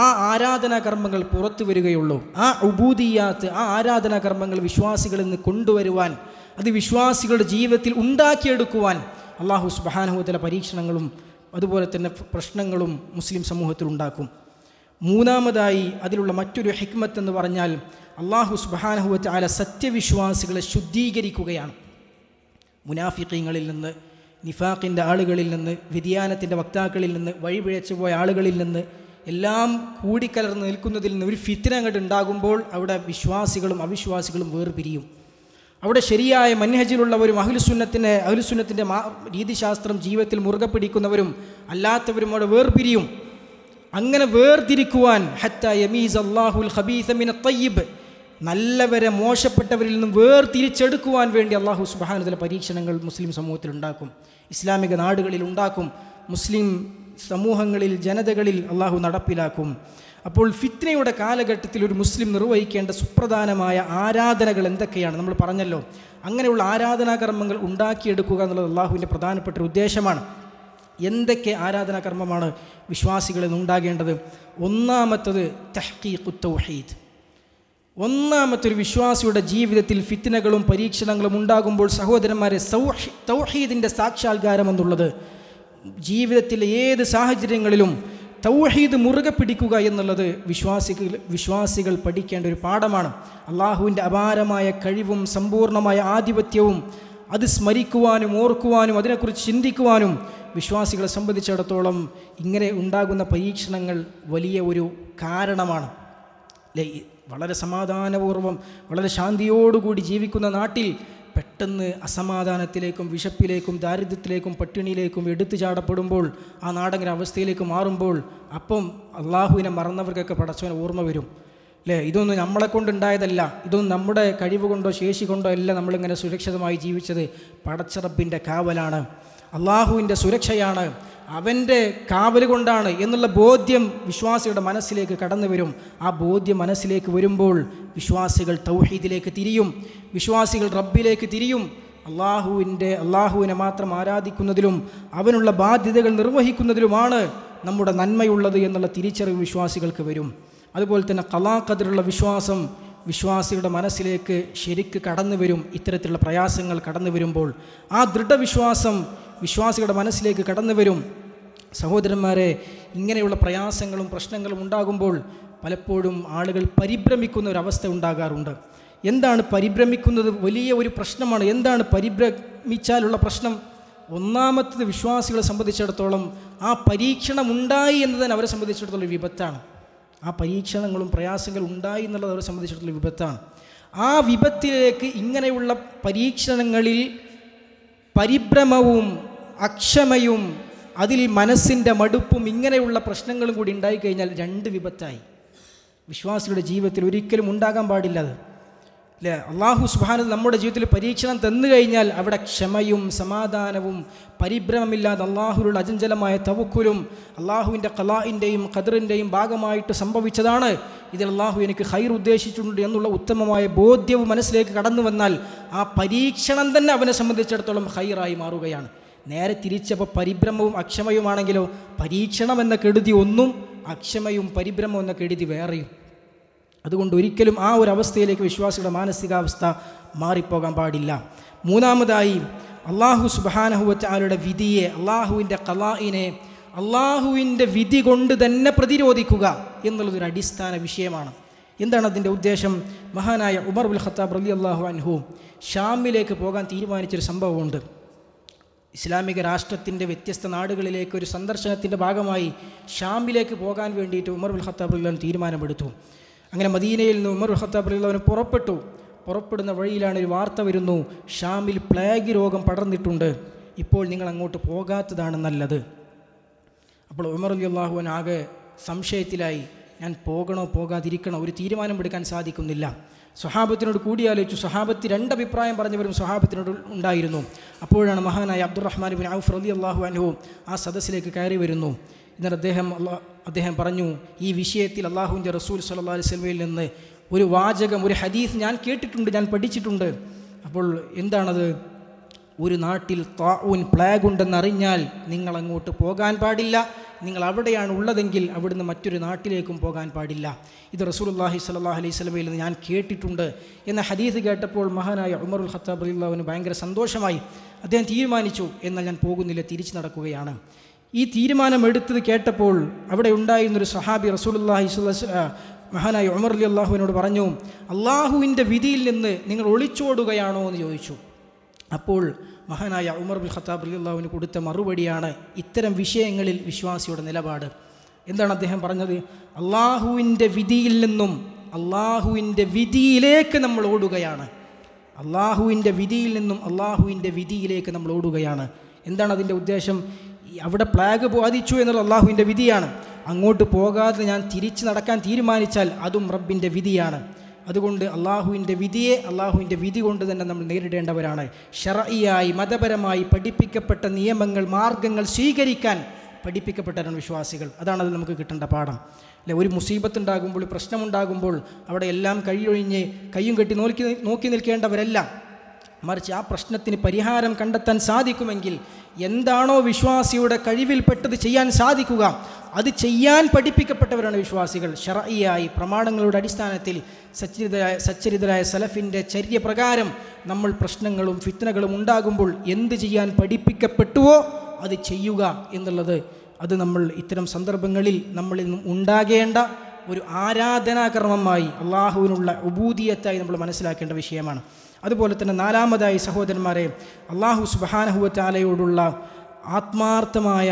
ആ ആരാധനാ കർമ്മങ്ങൾ പുറത്തു വരികയുള്ളൂ. ആ ഉബൂദിയാത്ത്, ആ ആരാധനാ കർമ്മങ്ങൾ വിശ്വാസികളിൽ നിന്ന് കൊണ്ടുവരുവാൻ, അത് വിശ്വാസികളുടെ ജീവിതത്തിൽ ഉണ്ടാക്കിയെടുക്കുവാൻ അള്ളാഹു സുബ്ഹാനഹു വ തആല പരീക്ഷണങ്ങളും അതുപോലെ തന്നെ പ്രശ്നങ്ങളും മുസ്ലിം സമൂഹത്തിൽ ഉണ്ടാക്കും. മൂന്നാമതായി അതിലുള്ള മറ്റൊരു ഹിക്മത്ത് എന്ന് പറഞ്ഞാൽ, അള്ളാഹു സുബ്ഹാനഹു വ തആല സത്യവിശ്വാസികളെ ശുദ്ധീകരിക്കുകയാണ്. മുനാഫിഖീങ്ങളിൽ നിന്ന്, നിഫാഖിൻ്റെ ആളുകളിൽ നിന്ന്, വ്യതിയാനത്തിൻ്റെ വക്താക്കളിൽ നിന്ന്, വഴിപിഴച്ചു പോയ ആളുകളിൽ നിന്ന് എല്ലാം കൂടിക്കലർന്ന് നിൽക്കുന്നതിൽ നിന്ന് ഒരു ഫിത്ന അങ്ങോട്ട് ഉണ്ടാകുമ്പോൾ അവിടെ വിശ്വാസികളും അവിശ്വാസികളും വേർപിരിയും. അവിടെ ശരിയായ മൻഹജിലുള്ളവരും അഹ്ലുസുന്നത്തിൻ്റെ രീതിശാസ്ത്രം ജീവിതത്തിൽ മുറുകെ പിടിക്കുന്നവരും അല്ലാത്തവരും അവിടെ വേർപിരിയും. അങ്ങനെ വേർതിരിക്കുവാൻ ഹത്താ യമീസ് അല്ലാഹുൽ ഖബീസ മിനത് തയ്യിബ്, നല്ലവരെ മോശപ്പെട്ടവരിൽ നിന്നും വേർതിരിച്ചെടുക്കുവാൻ വേണ്ടി അള്ളാഹു സുബ്ഹാനഹു വ തആല പരീക്ഷണങ്ങൾ മുസ്ലിം സമൂഹത്തിൽ ഉണ്ടാക്കും, ഇസ്ലാമിക നാടുകളിൽ ഉണ്ടാക്കും, മുസ്ലിം സമൂഹങ്ങളിൽ, ജനതകളിൽ അള്ളാഹു നടപ്പിലാക്കും. അപ്പോൾ ഫിത്നയുടെ കാലഘട്ടത്തിൽ ഒരു മുസ്ലിം നിർവഹിക്കേണ്ട സുപ്രധാനമായ ആരാധനകൾ എന്തൊക്കെയാണ് നമ്മൾ പറഞ്ഞല്ലോ. അങ്ങനെയുള്ള ആരാധനാകർമ്മങ്ങൾ ഉണ്ടാക്കിയെടുക്കുക എന്നുള്ളത് അള്ളാഹുവിൻ്റെ പ്രധാനപ്പെട്ട ഉദ്ദേശമാണ്. എന്തൊക്കെ ആരാധനാകർമ്മമാണ് വിശ്വാസികളിൽ ഉണ്ടാകേണ്ടത്? ഒന്നാമത്തത് തഹ്ഖീഖുത്ത് തൗഹീദ്. ഒന്നാമത്തൊരു വിശ്വാസിയുടെ ജീവിതത്തിൽ ഫിത്നകളും പരീക്ഷണങ്ങളും ഉണ്ടാകുമ്പോൾ സഹോദരന്മാരെ, തൗഹീദിൻ്റെ സാക്ഷാത്കാരം എന്നുള്ളത് ജീവിതത്തിലെ ഏത് സാഹചര്യങ്ങളിലും തൗഹീദ് മുറുകെ പിടിക്കുക എന്നുള്ളത് വിശ്വാസികൾ പഠിക്കേണ്ട ഒരു പാഠമാണ്. അള്ളാഹുവിൻ്റെ അപാരമായ കഴിവും സമ്പൂർണ്ണമായ ആധിപത്യവും അത് സ്മരിക്കുവാനും ഓർക്കുവാനും അതിനെക്കുറിച്ച് ചിന്തിക്കുവാനും വിശ്വാസികളെ സംബന്ധിച്ചിടത്തോളം ഇങ്ങനെ ഉണ്ടാകുന്ന പരീക്ഷണങ്ങൾ വലിയ ഒരു കാരണമാണ്. അല്ലേ? വളരെ സമാധാനപൂർവ്വം വളരെ ശാന്തിയോടുകൂടി ജീവിക്കുന്ന നാട്ടിൽ പെട്ടെന്ന് അസമാധാനത്തിലേക്കും വിശപ്പിലേക്കും ദാരിദ്ര്യത്തിലേക്കും പട്ടിണിയിലേക്കും എടുത്തു ചാടപ്പെടുമ്പോൾ ആ നാടങ്ങനെ അവസ്ഥയിലേക്ക് മാറുമ്പോൾ അപ്പം അള്ളാഹുവിനെ മറന്നവർക്കൊക്കെ പടച്ചവനെ ഓർമ്മ വരും. അല്ലേ? ഇതൊന്നും നമ്മളെ കൊണ്ടുണ്ടായതല്ല, ഇതൊന്നും നമ്മുടെ കഴിവ് കൊണ്ടോ ശേഷി കൊണ്ടോ അല്ല നമ്മളിങ്ങനെ സുരക്ഷിതമായി ജീവിച്ചത്. പടച്ചറബിൻ്റെ കാവലാണ്, അള്ളാഹുവിൻ്റെ സുരക്ഷയാണ്, അവൻ്റെ കാവൽ കൊണ്ടാണ് എന്നുള്ള ബോധ്യം വിശ്വാസികളുടെ മനസ്സിലേക്ക് കടന്നു വരും. ആ ബോധ്യം മനസ്സിലേക്ക് വരുമ്പോൾ വിശ്വാസികൾ തൗഹീദിലേക്ക് തിരിയും, വിശ്വാസികൾ റബ്ബിലേക്ക് തിരിയും. അള്ളാഹുവിനെ മാത്രം ആരാധിക്കുന്നതിലും അവനുള്ള ബാധ്യതകൾ നിർവഹിക്കുന്നതിലുമാണ് നമ്മുടെ നന്മയുള്ളത് എന്നുള്ള തിരിച്ചറിവ് വിശ്വാസികൾക്ക് വരും. അതുപോലെ തന്നെ ഖലാ ഖദറിലുള്ള വിശ്വാസം വിശ്വാസികളുടെ മനസ്സിലേക്ക് ശരിക്ക് കടന്നു വരും. ഇത്തരത്തിലുള്ള പ്രയാസങ്ങൾ കടന്നു വരുമ്പോൾ ആ ദൃഢവിശ്വാസം വിശ്വാസികളുടെ മനസ്സിലേക്ക് കടന്നു വരും. സഹോദരന്മാരെ, ഇങ്ങനെയുള്ള പ്രയാസങ്ങളും പ്രശ്നങ്ങളും ഉണ്ടാകുമ്പോൾ പലപ്പോഴും ആളുകൾ പരിഭ്രമിക്കുന്ന ഒരവസ്ഥ ഉണ്ടാകാറുണ്ട്. എന്താണ് പരിഭ്രമിക്കുന്നത്? വലിയ ഒരു പ്രശ്നമാണ്. എന്താണ് പരിഭ്രമിച്ചാലുള്ള പ്രശ്നം? ഒന്നാമത്തത്, വിശ്വാസികളെ സംബന്ധിച്ചിടത്തോളം ആ പരീക്ഷണം ഉണ്ടായി എന്നത് തന്നെ അവരെ സംബന്ധിച്ചിടത്തോളം ഒരു വിപത്താണ്. ആ പരീക്ഷണങ്ങളും പ്രയാസങ്ങളും ഉണ്ടായി എന്നുള്ളത് അവരെ സംബന്ധിച്ചിടത്തോളം വിപത്താണ്. ആ വിപത്തിലേക്ക് ഇങ്ങനെയുള്ള പരീക്ഷണങ്ങളിൽ പരിഭ്രമവും അക്ഷമയും അതിൽ മനസ്സിൻ്റെ മടുപ്പും ഇങ്ങനെയുള്ള പ്രശ്നങ്ങളും കൂടി ഉണ്ടായിക്കഴിഞ്ഞാൽ രണ്ട് വിപത്തായി. വിശ്വാസികളുടെ ജീവിതത്തിൽ ഒരിക്കലും ഉണ്ടാകാൻ പാടില്ലത്. അല്ലേ? അള്ളാഹു സുബ്ഹാനഹു നമ്മുടെ ജീവിതത്തിൽ പരീക്ഷണം തന്നു കഴിഞ്ഞാൽ അവിടെ ക്ഷമയും സമാധാനവും പരിഭ്രമമില്ലാതെ അള്ളാഹുവിലുള്ള അചഞ്ചലമായ തവക്കുലും അള്ളാഹുവിൻ്റെ ഖലാഇൻ്റെയും ഖദറിൻ്റെയും ഭാഗമായിട്ട് സംഭവിച്ചതാണ്, ഇതിൽ അള്ളാഹു എനിക്ക് ഖൈർ ഉദ്ദേശിച്ചിട്ടുണ്ട് എന്നുള്ള ഉത്തമമായ ബോധ്യവും മനസ്സിലേക്ക് കടന്നു വന്നാൽ ആ പരീക്ഷണം തന്നെ അവനെ സംബന്ധിച്ചിടത്തോളം ഖൈറായി മാറുകയാണ്. നേരെ തിരിച്ചപ്പോൾ പരിഭ്രമവും അക്ഷമയുമാണെങ്കിലോ പരീക്ഷണം എന്ന കെടുതി ഒന്നും, അക്ഷമയും പരിഭ്രമം എന്ന കെടുതി വേറെയും. അതുകൊണ്ട് ഒരിക്കലും ആ ഒരു അവസ്ഥയിലേക്ക് വിശ്വാസികളുടെ മാനസികാവസ്ഥ മാറിപ്പോകാൻ പാടില്ല. മൂന്നാമതായി, അള്ളാഹു സുബ്ഹാനഹു വ തആലയുടെ വിധിയെ, അള്ളാഹുവിൻ്റെ ഖലാഇനെ അള്ളാഹുവിൻ്റെ വിധി കൊണ്ട് തന്നെ പ്രതിരോധിക്കുക എന്നുള്ളതൊരു അടിസ്ഥാന വിഷയമാണ്. എന്താണ് അതിൻ്റെ ഉദ്ദേശം? മഹാനായ ഉമർ ഇബ്നുൽ ഖത്താബ് റളിയല്ലാഹു അൻഹു ഷാമിലേക്ക് പോകാൻ തീരുമാനിച്ചൊരു സംഭവമുണ്ട്. ഇസ്ലാമിക രാഷ്ട്രത്തിൻ്റെ വ്യത്യസ്ത നാടുകളിലേക്ക് ഒരു സന്ദർശനത്തിൻ്റെ ഭാഗമായി ഷാമിലേക്ക് പോകാൻ വേണ്ടിയിട്ട് ഉമർ ഇബ്നുൽ ഖത്താബ് റളിയല്ലാഹു തീരുമാനമെടുത്തു. അങ്ങനെ മദീനയിൽ നിന്ന് ഉമർ ഇബ്നുൽ ഖത്താബ് റളിയല്ലാഹു പുറപ്പെട്ടു. പുറപ്പെടുന്ന വഴിയിലാണ് ഒരു വാർത്ത വരുന്നു, ഷാമിൽ പ്ലേഗ് രോഗം പടർന്നിട്ടുണ്ട്, ഇപ്പോൾ നിങ്ങൾ അങ്ങോട്ട് പോകാത്തതാണ് നല്ലത്. അപ്പോൾ ഉമർ റളിയല്ലാഹു അൻഹു ആകെ സംശയത്തിലായി, ഞാൻ പോകണോ പോകാതിരിക്കണോ, ഒരു തീരുമാനമെടുക്കാൻ സാധിക്കുന്നില്ല. സ്വഹാബത്തിനോട് കൂടിയാലോചിച്ചു. സ്വഹാബത്ത് രണ്ടഭിപ്രായം പറഞ്ഞവരും സ്വഹാബത്തിനോട് ഉണ്ടായിരുന്നു. അപ്പോഴാണ് മഹാനായ അബ്ദുറഹ്മാൻ ഇബ്നു ഔഫ് റളിയല്ലാഹു അൻഹു ആ സദസ്സിലേക്ക് കയറി വരുന്നു. എന്നിട്ട് അദ്ദേഹം പറഞ്ഞു, ഈ വിഷയത്തിൽ അള്ളാഹുവിൻ്റെ റസൂൽ സ്വല്ലല്ലാഹു അലൈഹി വസല്ലമയിൽ നിന്ന് ഒരു വാചകം, ഒരു ഹദീസ് ഞാൻ കേട്ടിട്ടുണ്ട്, ഞാൻ പഠിച്ചിട്ടുണ്ട്. അപ്പോൾ എന്താണത്? ഒരു നാട്ടിൽ താഊൻ പ്ലേഗ് ഉണ്ടെന്നറിഞ്ഞാൽ നിങ്ങൾ അങ്ങോട്ട് പോകാൻ പാടില്ല, നിങ്ങൾ അവിടെയാണ് ഉള്ളതെങ്കിൽ അവിടുന്ന് മറ്റൊരു നാട്ടിലേക്കും പോകാൻ പാടില്ല. ഇത് റസൂലുള്ളാഹി സ്വല്ലല്ലാഹു അലൈഹി വസല്ലമയിൽ നിന്ന് ഞാൻ കേട്ടിട്ടുണ്ട് എന്ന ഹദീസ് കേട്ടപ്പോൾ മഹാനായ ഉമറുൽ ഖത്താബ് റളിയല്ലാഹു അൻഹു ഭയങ്കര സന്തോഷമായി. അദ്ദേഹം തീരുമാനിച്ചു, എന്നാൽ ഞാൻ പോകുന്നില്ല, തിരിച്ചു നടക്കുകയാണ്. ഈ തീരുമാനമെടുത്തത് കേട്ടപ്പോൾ അവിടെ ഉണ്ടായിരുന്നൊരു സഹാബി റസൂലുള്ളാഹി മഹാനായ ഉമർ റളിയല്ലാഹു അൻഹുവിനോട് പറഞ്ഞു, അള്ളാഹുവിൻ്റെ വിധിയിൽ നിന്ന് നിങ്ങൾ ഒളിച്ചോടുകയാണോ എന്ന് ചോദിച്ചു. അപ്പോൾ മഹാനായ ഉമർ ഇബ്നുൽ ഖത്താബ് റളിയല്ലാഹു അൻഹു കൊടുത്ത മറുപടിയാണ് ഇത്തരം വിഷയങ്ങളിൽ വിശ്വാസിയുടെ നിലപാട്. എന്താണ് അദ്ദേഹം പറഞ്ഞത്? അള്ളാഹുവിൻ്റെ വിധിയിൽ നിന്നും അള്ളാഹുവിൻ്റെ വിധിയിലേക്ക് നമ്മൾ ഓടുകയാണ്. അള്ളാഹുവിൻ്റെ വിധിയിൽ നിന്നും അള്ളാഹുവിൻ്റെ വിധിയിലേക്ക് നമ്മൾ ഓടുകയാണ്. എന്താണ് അതിൻ്റെ ഉദ്ദേശം? അവിടെ പ്ലേഗ് ബാധിച്ചു എന്നുള്ള അള്ളാഹുവിൻ്റെ വിധിയാണ്. അങ്ങോട്ട് പോകാതെ ഞാൻ തിരിച്ചു നടക്കാൻ തീരുമാനിച്ചാൽ അതും റബ്ബിൻ്റെ വിധിയാണ്. അതുകൊണ്ട് അള്ളാഹുവിൻ്റെ വിധിയെ അള്ളാഹുവിൻ്റെ വിധി കൊണ്ട് തന്നെ നമ്മൾ നേരിടേണ്ടവരാണ്. ശർഈയായി മതപരമായി പഠിപ്പിക്കപ്പെട്ട നിയമങ്ങൾ, മാർഗങ്ങൾ സ്വീകരിക്കാൻ പഠിപ്പിക്കപ്പെട്ടവരാണ് വിശ്വാസികൾ. അതാണ് അത് നമുക്ക് കിട്ടേണ്ട പാഠം. അല്ലെ? ഒരു മുസീബത്തുണ്ടാകുമ്പോൾ, പ്രശ്നമുണ്ടാകുമ്പോൾ അവിടെ എല്ലാം കഴിയൊഴിഞ്ഞ് കയ്യും കെട്ടി നോക്കി നിൽക്കേണ്ടവരല്ല. മറിച്ച് ആ പ്രശ്നത്തിന് പരിഹാരം കണ്ടെത്താൻ സാധിക്കുമെങ്കിൽ എന്താണോ വിശ്വാസിയുടെ കഴിവിൽപ്പെട്ടത് ചെയ്യാൻ സാധിക്കുക അത് ചെയ്യാൻ പഠിപ്പിക്കപ്പെട്ടവരാണ് വിശ്വാസികൾ. ശർഈയായി പ്രമാണങ്ങളുടെ അടിസ്ഥാനത്തിൽ സച്ചരിതരായ സലഫിൻ്റെ ചര്യപ്രകാരം നമ്മൾ പ്രശ്നങ്ങളും ഫിത്നകളും ഉണ്ടാകുമ്പോൾ എന്ത് ചെയ്യാൻ പഠിപ്പിക്കപ്പെട്ടുവോ അത് ചെയ്യുക എന്നുള്ളത്, അത് നമ്മൾ ഇത്തരം സന്ദർഭങ്ങളിൽ നമ്മളിൽ നിന്നും ഉണ്ടാകേണ്ട ഒരു ആരാധനാകർമ്മമായി അള്ളാഹുവിനുള്ള ഉബൂദിയത്തായി നമ്മൾ മനസ്സിലാക്കേണ്ട വിഷയമാണ്. അതുപോലെ തന്നെ നാലാമതായി സഹോദരന്മാരെ, അള്ളാഹു സുബ്ഹാനഹു വ തആലയോടുള്ള ആത്മാർത്ഥമായ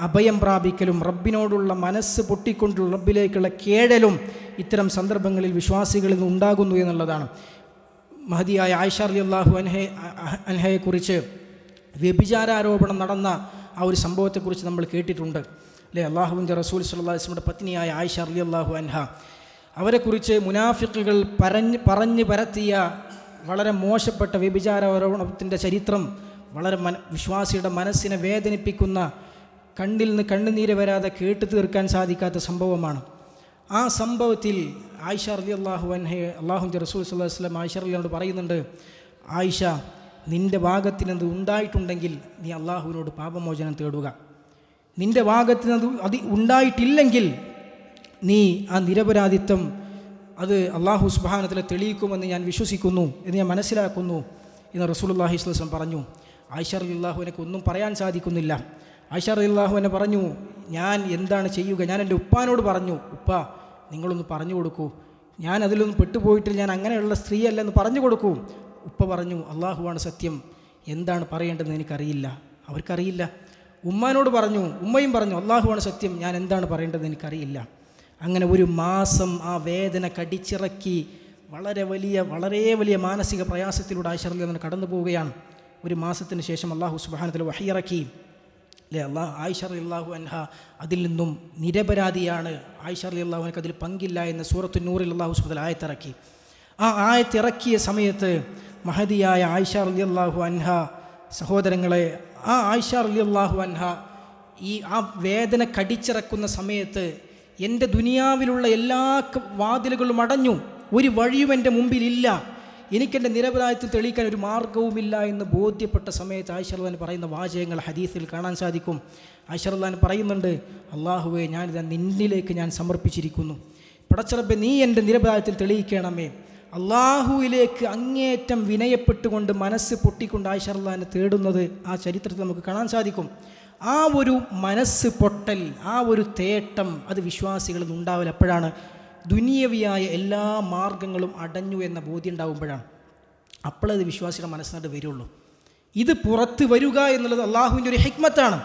അഭയം പ്രാപിക്കലും റബ്ബിനോടുള്ള മനസ്സ് പൊട്ടിക്കൊണ്ടുള്ള റബ്ബിലേക്കുള്ള കേഴലും ഇത്തരം സന്ദർഭങ്ങളിൽ വിശ്വാസികളിൽ നിന്ന് ഉണ്ടാകുന്നു എന്നുള്ളതാണ്. മഹദിയായ ആയിഷ റളിയല്ലാഹു അൻഹയെക്കുറിച്ച് വ്യഭിചാരാരോപണം നടന്ന ആ ഒരു സംഭവത്തെക്കുറിച്ച് നമ്മൾ കേട്ടിട്ടുണ്ട് അല്ലേ. അള്ളാഹുവിൻ്റെ റസൂൽ സല്ലല്ലാഹു അലൈഹി വസല്ലമയുടെ പത്നിയായ ആയിഷ റളിയല്ലാഹു അൻഹ, അവരെക്കുറിച്ച് മുനാഫിക്കുകൾ പറഞ്ഞ് പരത്തിയ വളരെ മോശപ്പെട്ട വ്യഭിചാരാരോപണത്തിൻ്റെ ചരിത്രം വളരെ വിശ്വാസിയുടെ മനസ്സിനെ വേദനിപ്പിക്കുന്ന, കണ്ണിൽ നിന്ന് കണ്ണുനീര് വരാതെ കേട്ടു തീർക്കാൻ സാധിക്കാത്ത സംഭവമാണ്. ആ സംഭവത്തിൽ ആയിഷ റളിയല്ലാഹു അൻഹയെ അള്ളാഹുവിൻ്റെ റസൂൽ സല്ലല്ലാഹു അലൈഹി വസല്ലം ആയിഷ റളിയല്ലാഹു പറയുന്നുണ്ട്, ആയിഷ, നിൻ്റെ ഭാഗത്തിനത് ഉണ്ടായിട്ടുണ്ടെങ്കിൽ നീ അള്ളാഹുവിനോട് പാപമോചനം തേടുക. നിൻ്റെ ഭാഗത്തിനത് അത് ഉണ്ടായിട്ടില്ലെങ്കിൽ നീ ആ നിരപരാധിത്വം അത് അള്ളാഹു സുബ്ഹാനഹു വ തആല തെളിയിക്കുമെന്ന് ഞാൻ വിശ്വസിക്കുന്നു എന്ന് ഞാൻ മനസ്സിലാക്കുന്നു എന്ന് റസൂലുള്ളാഹി സ്വല്ലല്ലാഹു അലൈഹി വസല്ലം പറഞ്ഞു. ആയിഷ റളിയല്ലാഹു അൻഹയ്ക്ക് ഒന്നും പറയാൻ സാധിക്കുന്നില്ല. ആയിഷ റളിയല്ലാഹു അൻഹ പറഞ്ഞു, ഞാൻ എന്താണ് ചെയ്യുക? ഞാൻ എൻ്റെ ഉപ്പാനോട് പറഞ്ഞു, ഉപ്പ നിങ്ങളൊന്ന് പറഞ്ഞു കൊടുക്കൂ, ഞാൻ അതിലൊന്നും പെട്ടുപോയിട്ടില്ല, ഞാൻ അങ്ങനെയുള്ള സ്ത്രീയല്ലെന്ന് പറഞ്ഞു കൊടുക്കൂ. ഉപ്പ പറഞ്ഞു, അള്ളാഹുവാണ് സത്യം, എന്താണ് പറയേണ്ടതെന്ന് എനിക്കറിയില്ല. അവർക്കറിയില്ല. ഉമ്മാനോട് പറഞ്ഞു, ഉമ്മയും പറഞ്ഞു, അള്ളാഹുവാണ് സത്യം, ഞാൻ എന്താണ് പറയേണ്ടതെന്ന് എനിക്കറിയില്ല. അങ്ങനെ ഒരു മാസം ആ വേദന കടിച്ചിറക്കി വളരെ വലിയ മാനസിക പ്രയാസത്തിലൂടെ ആയിഷ റളിയല്ലാഹു അൻഹ കടന്നു പോവുകയാണ്. ഒരു മാസത്തിന് ശേഷം അള്ളാഹു സുബ്ഹാനഹു വ തആല വഹി ഇറക്കി അല്ലേ. ആയിഷ റളിയല്ലാഹു അൻഹ അതിൽ നിന്നും നിരപരാധിയാണ്, ആയിഷ റളിയല്ലാഹു അൻഹ അതിൽ പങ്കില്ല എന്ന് സൂറത്തുൻ നൂറിൽ അള്ളാഹു സുബ്ഹാനഹു വ തആല ആയത്തിറക്കി. ആ ആയത്തിറക്കിയ സമയത്ത് മഹദിയായ ആയിഷ റളിയല്ലാഹു അൻഹ, സഹോദരങ്ങളെ, ആ ആയിഷ റളിയല്ലാഹു അൻഹ ആ വേദന കടിച്ചിറക്കുന്ന സമയത്ത് എൻ്റെ ദുനിയാവിലുള്ള എല്ലാ വാതിലുകളും അടഞ്ഞു, ഒരു വഴിയും എൻ്റെ മുമ്പിലില്ല, എനിക്കെൻ്റെ നിരപരാധിത്വം തെളിയിക്കാൻ ഒരു മാർഗവുമില്ല എന്ന് ബോധ്യപ്പെട്ട സമയത്ത് ആയിഷ റളിയല്ലാഹു അൻഹ പറയുന്ന വാചകങ്ങൾ ഹദീസിൽ കാണാൻ സാധിക്കും. ആയിഷ റളിയല്ലാഹു അൻഹ പറയുന്നുണ്ട്, അള്ളാഹുവേ, ഞാനിതാ നിന്നിലേക്ക് ഞാൻ സമർപ്പിച്ചിരിക്കുന്നു. പടച്ചറബ്ബേ, നീ എൻ്റെ നിരപരാധിത്വം തെളിയിക്കണമേ. അള്ളാഹുവിലേക്ക് അങ്ങേയറ്റം വിനയപ്പെട്ടുകൊണ്ട് മനസ്സ് പൊട്ടിക്കൊണ്ട് ആയിഷ റളിയല്ലാഹു അൻഹ തേടുന്നത് ആ ചരിത്രത്തിൽ നമുക്ക് കാണാൻ സാധിക്കും. ആ ഒരു മനസ്സ് പൊട്ടൽ, ആ ഒരു തേട്ടം അത് വിശ്വാസികളിൽ ഉണ്ടാവില്ല. അപ്പോഴാണ് ദുനിയവിയായ എല്ലാ മാർഗങ്ങളും അടഞ്ഞു എന്ന ബോധ്യം ഉണ്ടാകുമ്പോഴാണ്, അപ്പോഴത് വിശ്വാസിയുടെ മനസ്സിനോട് വരുള്ളൂ. ഇത് പുറത്ത് വരിക എന്നുള്ളത് അള്ളാഹുവിൻ്റെ ഒരു ഹിക്മത്താണ്.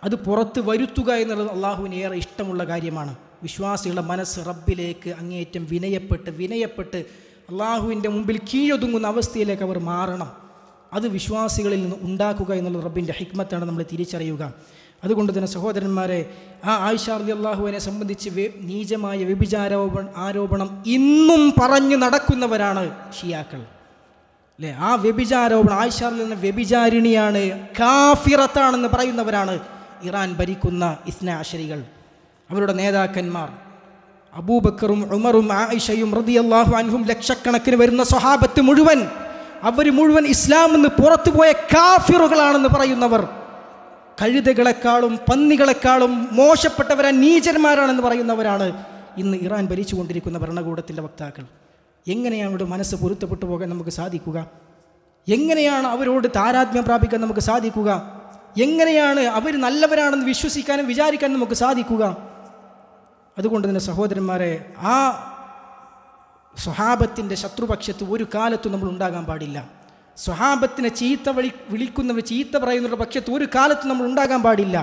അത് പുറത്ത് വരുത്തുക എന്നുള്ളത് അള്ളാഹുവിന് ഏറെ ഇഷ്ടമുള്ള കാര്യമാണ്. വിശ്വാസികളുടെ മനസ്സ് റബ്ബിലേക്ക് അങ്ങേയറ്റം വിനയപ്പെട്ട് അള്ളാഹുവിൻ്റെ മുമ്പിൽ കീഴൊതുങ്ങുന്ന അവസ്ഥയിലേക്ക് അവർ മാറണം. അത് വിശ്വാസികളിൽ നിന്ന് ഉണ്ടാക്കുക എന്നുള്ളത് റബ്ബിൻ്റെ ഹിക്മത്താണ്, നമ്മൾ തിരിച്ചറിയുക. അതുകൊണ്ട് തന്നെ സഹോദരന്മാരെ, ആ ആയിഷ റളിയല്ലാഹു അൻഹയെ സംബന്ധിച്ച് നീചമായ ആരോപണം ഇന്നും പറഞ്ഞു നടക്കുന്നവരാണ് ഷിയാക്കൾ അല്ലേ. ആ വ്യഭിചാരോപണം, ആയിഷ റളിയല്ലാഹു അൻഹ വ്യഭിചാരിണിയാണ്, കാഫിറത്താണെന്ന് പറയുന്നവരാണ് ഇറാൻ ഭരിക്കുന്ന ഇസ്ന അശരികൾ. അവരുടെ നേതാക്കന്മാർ അബൂബക്കറും ഉമറും ആയിഷയും റളിയല്ലാഹു അൻഹും, ലക്ഷക്കണക്കിന് വരുന്ന സ്വഹാബത്ത് മുഴുവൻ, അവർ മുഴുവൻ ഇസ്ലാമിൽ നിന്ന് പുറത്തുപോയ കാഫിറുകളാണെന്ന് പറയുന്നവർ, കഴുതകളെക്കാളും പന്നികളെക്കാളും മോശപ്പെട്ടവരാ, നീചന്മാരാണെന്ന് പറയുന്നവരാണ് ഇന്ന് ഇറാൻ ഭരിച്ചുകൊണ്ടിരിക്കുന്ന ഭരണകൂടത്തിൻ്റെ വക്താക്കൾ. എങ്ങനെയാണ് അവരുടെ മനസ്സ് പൊരുത്തപ്പെട്ടു പോകാൻ നമുക്ക് സാധിക്കുക? എങ്ങനെയാണ് അവരോട് താരാത്മ്യം പ്രാപിക്കാൻ നമുക്ക് സാധിക്കുക? എങ്ങനെയാണ് അവർ നല്ലവരാണെന്ന് വിശ്വസിക്കാനും വിചാരിക്കാനും നമുക്ക് സാധിക്കുക? അതുകൊണ്ട് തന്നെ സഹോദരന്മാരെ, ആ സ്വഹാബത്തിൻ്റെ ശത്രുപക്ഷത്ത് ഒരു കാലത്തും നമ്മൾ ഉണ്ടാകാൻ പാടില്ല. സ്വഹാബത്തിനെ വിളിക്കുന്നവർ, ചീത്ത പറയുന്നവരുടെ പക്ഷത്ത് ഒരു കാലത്തും നമ്മൾ ഉണ്ടാകാൻ പാടില്ല.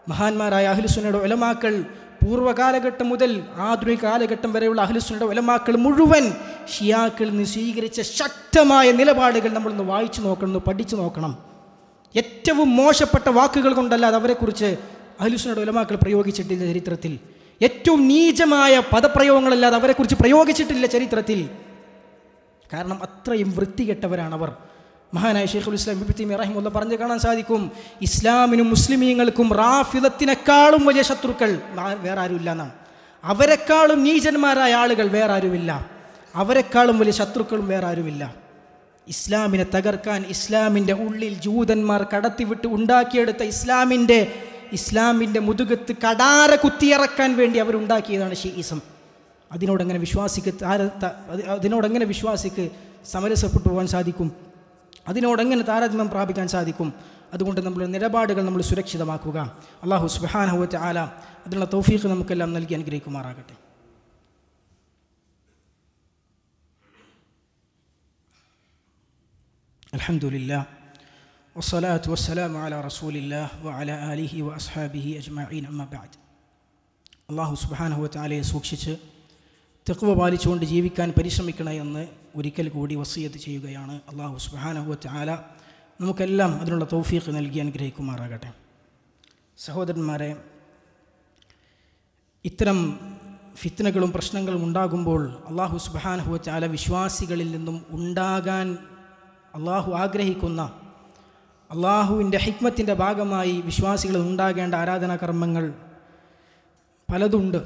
മഹാന്മാരായ അഹ്ലുസുന്നയുടെ ഉലമാക്കൾ പൂർവ്വകാലഘട്ടം മുതൽ ആധുനിക കാലഘട്ടം വരെയുള്ള അഹ്ലുസുന്നയുടെ ഉലമാക്കൾ മുഴുവൻ ഷിയാക്കളിൽ നിന്ന് സ്വീകരിച്ച ശക്തമായ നിലപാടുകൾ നമ്മളൊന്ന് വായിച്ചു നോക്കണം, പഠിച്ചു നോക്കണം. ഏറ്റവും മോശപ്പെട്ട വാക്കുകൾ കൊണ്ടല്ലാതെ അവരെക്കുറിച്ച് അഹ്ലുസുന്നയുടെ ഉലമാക്കൾ പ്രയോഗിച്ചിട്ടില്ല ചരിത്രത്തിൽ. ഏറ്റവും നീചമായ പദപ്രയോഗങ്ങളല്ലാതെ അവരെക്കുറിച്ച് പ്രയോഗിച്ചിട്ടില്ല ചരിത്രത്തിൽ. കാരണം അത്രയും വൃത്തികെട്ടവരാണവർ. മഹാനായ ശൈഖുൽ ഇസ്ലാം ഇബ്നു തൈമിയ്യ റഹിമഹുല്ലാഹ് പറഞ്ഞു കാണാൻ സാധിക്കും, ഇസ്ലാമിനും മുസ്ലിമീങ്ങൾക്കും റാഫിദത്തിനേക്കാളും വലിയ ശത്രുക്കൾ വേറെ ആരുമില്ല എന്നാണ്. അവരെക്കാളും നീചന്മാരായ ആളുകൾ വേറെ ആരുമില്ല, അവരെക്കാളും വലിയ ശത്രുക്കളും വേറെ ആരുമില്ല. ഇസ്ലാമിനെ തകർക്കാൻ, ഇസ്ലാമിൻ്റെ ഉള്ളിൽ ജൂതന്മാർ കടത്തിവിട്ട് ഉണ്ടാക്കിയെടുത്ത ഇസ്ലാമിൻ്റെ മുതുകത്ത് കടാര കുത്തിയിറക്കാൻ വേണ്ടി അവരുണ്ടാക്കിയതാണ് ഷീഇസം. അതിനോടെങ്ങനെ വിശ്വാസിക്ക് സമരസപ്പെട്ടു പോകാൻ സാധിക്കും? അതിനോടെങ്ങനെ താരതമ്യം പ്രാപിക്കാൻ സാധിക്കും? അതുകൊണ്ട് നമ്മുടെ നിലപാടുകൾ നമ്മൾ സുരക്ഷിതമാക്കുക. അല്ലാഹു സുബ്ഹാനഹു വ തആല അതിനുള്ള തൗഫീഖ് നമുക്കെല്ലാം നൽകി അനുഗ്രഹിക്കുമാറാകട്ടെ. അൽഹംദുലില്ലാഹ് വസ്സലാത്തു വസ്സലാമു അലാ റസൂലില്ലാഹ് വഅലാ ആലിഹി വഅസ്ഹാബിഹി അജ്മഈൻ. അമ്മാ ബഅദ്. അല്ലാഹു സുബ്ഹാനഹു വ തആലയെ സൂക്ഷിച്ച് തഖ്വ പാലിച്ചുകൊണ്ട് ജീവിക്കാൻ പരിശ്രമിക്കണേ എന്ന് ഒരിക്കൽ കൂടി വസിയത്ത് ചെയ്യുകയാണ്. അല്ലാഹു സുബ്ഹാനഹു വ തആല നമുക്കെല്ലാം അതിനുള്ള തൗഫീഖ് നൽകി അനുഗ്രഹിക്കുമാറാകട്ടെ. സഹോദരന്മാരെ, ഇത്തരം ഫിത്നകളും പ്രശ്നങ്ങളും ഉണ്ടാകുമ്പോൾ അല്ലാഹു സുബ്ഹാനഹു വ തആല വിശ്വാസികളിൽ നിന്നും ഉണ്ടാകാൻ അല്ലാഹു ആഗ്രഹിക്കുന്ന, അല്ലാഹുവിൻ്റെ ഹിക്മത്തിൻ്റെ ഭാഗമായി വിശ്വാസികൾ ഉണ്ടാകേണ്ട ആരാധനാകർമ്മങ്ങൾ പലതുണ്ട്.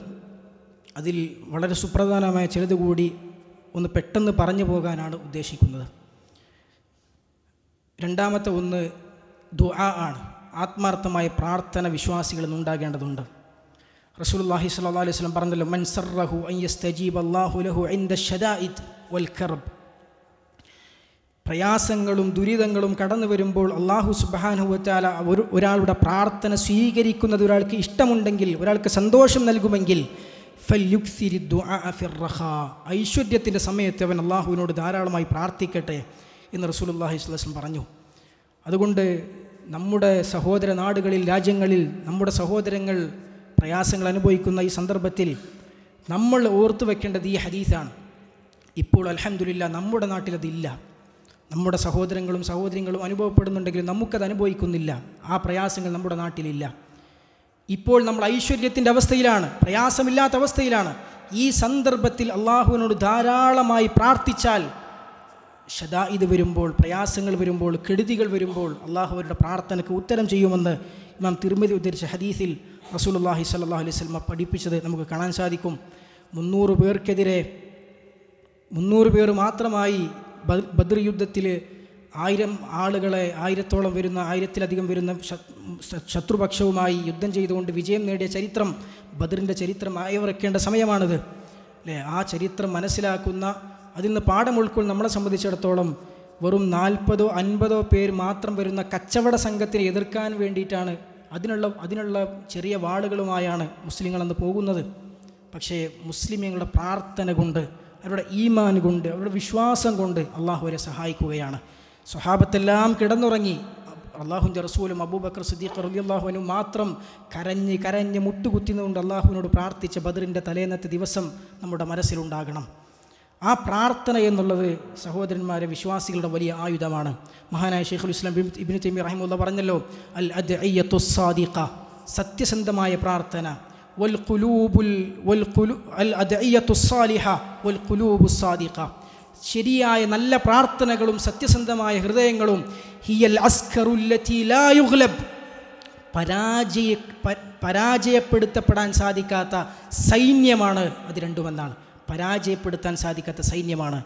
അതിൽ വളരെ സുപ്രധാനമായ ചിലത് കൂടി ഒന്ന് പെട്ടെന്ന് പറഞ്ഞു പോകാനാണ് ഉദ്ദേശിക്കുന്നത്. രണ്ടാമത്തെ ഒന്ന് ദുആ ആണ്. ആത്മാർത്ഥമായ പ്രാർത്ഥന വിശ്വാസികളിൽ നിന്നുണ്ടാകേണ്ടതുണ്ട്. റസൂലുള്ളാഹി സ്വല്ലല്ലാഹു അലൈഹി വസല്ലം പറഞ്ഞല്ലോ, മൻ സറഹു അൻ യസ്തജീബ അല്ലാഹു ലഹു ഇൻദ ശദായിദ് വൽ കർബ്. പ്രയാസങ്ങളും ദുരിതങ്ങളും കടന്നു വരുമ്പോൾ അല്ലാഹു സുബ്ഹാനഹു വ തആല ഒരാളുടെ പ്രാർത്ഥന സ്വീകരിക്കുന്നത് ഒരാൾക്ക് ഇഷ്ടമുണ്ടെങ്കിൽ, ഒരാൾക്ക് സന്തോഷം നൽകുമെങ്കിൽ ഫൽയുക്സിരി ദുആ ഫിർ റഖാ, ഐശ്വര്യത്തിൻ്റെ സമയത്ത് അവൻ അല്ലാഹുവിനോട് ധാരാളമായി പ്രാർത്ഥിക്കട്ടെ എന്ന് റസൂലുള്ളാഹി സ്വല്ലല്ലാഹു അലൈഹി വസല്ലം പറഞ്ഞു. അതുകൊണ്ട് നമ്മുടെ സഹോദര നാടുകളിൽ, രാജ്യങ്ങളിൽ നമ്മുടെ സഹോദരങ്ങൾ പ്രയാസങ്ങൾ അനുഭവിക്കുന്ന ഈ സന്ദർഭത്തിൽ നമ്മൾ ഓർത്തു വെക്കേണ്ടത് ഈ ഹദീസാണ്. ഇപ്പോൾ അൽഹംദുലില്ലാഹ് നമ്മുടെ നാട്ടിലതില്ല. നമ്മുടെ സഹോദരങ്ങളും സഹോദരികളും അനുഭവപ്പെടുന്നുണ്ടെങ്കിലും നമുക്കത് അനുഭവിക്കുന്നില്ല. ആ പ്രയാസങ്ങൾ നമ്മുടെ നാട്ടിലില്ല. ഇപ്പോൾ നമ്മൾ ഐശ്വര്യത്തിൻ്റെ അവസ്ഥയിലാണ്, പ്രയാസമില്ലാത്ത അവസ്ഥയിലാണ്. ഈ സന്ദർഭത്തിൽ അള്ളാഹുവിനോട് ധാരാളമായി പ്രാർത്ഥിച്ചാൽ ഷദായിദ് വരുമ്പോൾ, പ്രയാസങ്ങൾ വരുമ്പോൾ, കെടുതികൾ വരുമ്പോൾ അള്ളാഹു അവരുടെ പ്രാർത്ഥനയ്ക്ക് ഉത്തരം ചെയ്യുമെന്ന് ഇമാം തിർമിദി ഉദ്ധരിച്ച ഹദീസിൽ റസൂലുള്ളാഹി സ്വല്ലല്ലാഹു അലൈഹി വസല്ലം പഠിപ്പിച്ചത് നമുക്ക് കാണാൻ സാധിക്കും. 300 പേർക്കെതിരെ 300 പേർ മാത്രമായി ബദ്ർ യുദ്ധത്തിൽ 1000 ആളുകളെ, 1000-ഓളം വരുന്ന, 1000-ലധികം വരുന്ന ശത്രുപക്ഷവുമായി യുദ്ധം ചെയ്തുകൊണ്ട് വിജയം നേടിയ ചരിത്രം, ബദ്റിൻ്റെ ചരിത്രം അയവിറക്കേണ്ട സമയമാണിത് അല്ലേ? ആ ചരിത്രം മനസ്സിലാക്കുന്ന, അതിൽ നിന്ന് പാഠം ഉൾക്കൊള്ളുന്ന നമ്മളെ സംബന്ധിച്ചിടത്തോളം വെറും 40-ഓ 50-ഓ പേർ മാത്രം വരുന്ന കച്ചവട സംഘത്തിനെ എതിർക്കാൻ വേണ്ടിയിട്ടാണ്, അതിനുള്ള ചെറിയ വാളുകളുമായാണ് മുസ്ലിങ്ങളന്ന് പോകുന്നത്. പക്ഷേ മുസ്ലിമീങ്ങളുടെ പ്രാർത്ഥന കൊണ്ട്, അവരുടെ ഈമാൻ കൊണ്ട്, അവരുടെ വിശ്വാസം കൊണ്ട് അള്ളാഹു അവരെ സഹായിക്കുകയാണ്. സ്വഹാബത്തെല്ലാം കിടന്നുറങ്ങി. അള്ളാഹുവിൻ്റെ റസൂലും അബൂബക്കർ സിദ്ദീഖ് റളിയല്ലാഹു അൻഹു മാത്രം കരഞ്ഞ് മുട്ടുകുത്തിന്നുകൊണ്ട് അള്ളാഹുവിനോട് പ്രാർത്ഥിച്ച ബദ്റിൻ്റെ തലേന്നത്തെ ദിവസം നമ്മുടെ മനസ്സിലുണ്ടാകണം. ആ പ്രാർത്ഥന എന്നുള്ളത് സഹോദരന്മാരെ വിശ്വാസികളുടെ വലിയ ആയുധമാണ്. മഹാനായ ശൈഖുൽ ഇസ്ലാം ഇബ്നു തൈമിയ്യ റഹിമഹുല്ലാഹ് പറഞ്ഞല്ലോ, അൽ അദ്ഇയ്യത്തു സ്സാദിഖ, സത്യസന്ധമായ പ്രാർത്ഥന, അൽ അദ്ഇയ്യത്തു സ്സാലിഹ വൽ ഖുലൂബു സ്സാദിഖ, ശരിയായ നല്ല പ്രാർത്ഥനകളും സത്യസന്ധമായ ഹൃദയങ്ങളും ഹിയൽ അസ്കറുല്ലതി ലാ യുഗ്ലബ്, പരാജയപ്പെടുത്തപ്പെടാൻ സാധിക്കാത്ത സൈന്യമാണ് അത് രണ്ടുമെന്നാണ്. പരാജയപ്പെടുത്താൻ സാധിക്കാത്ത സൈന്യമാണ്.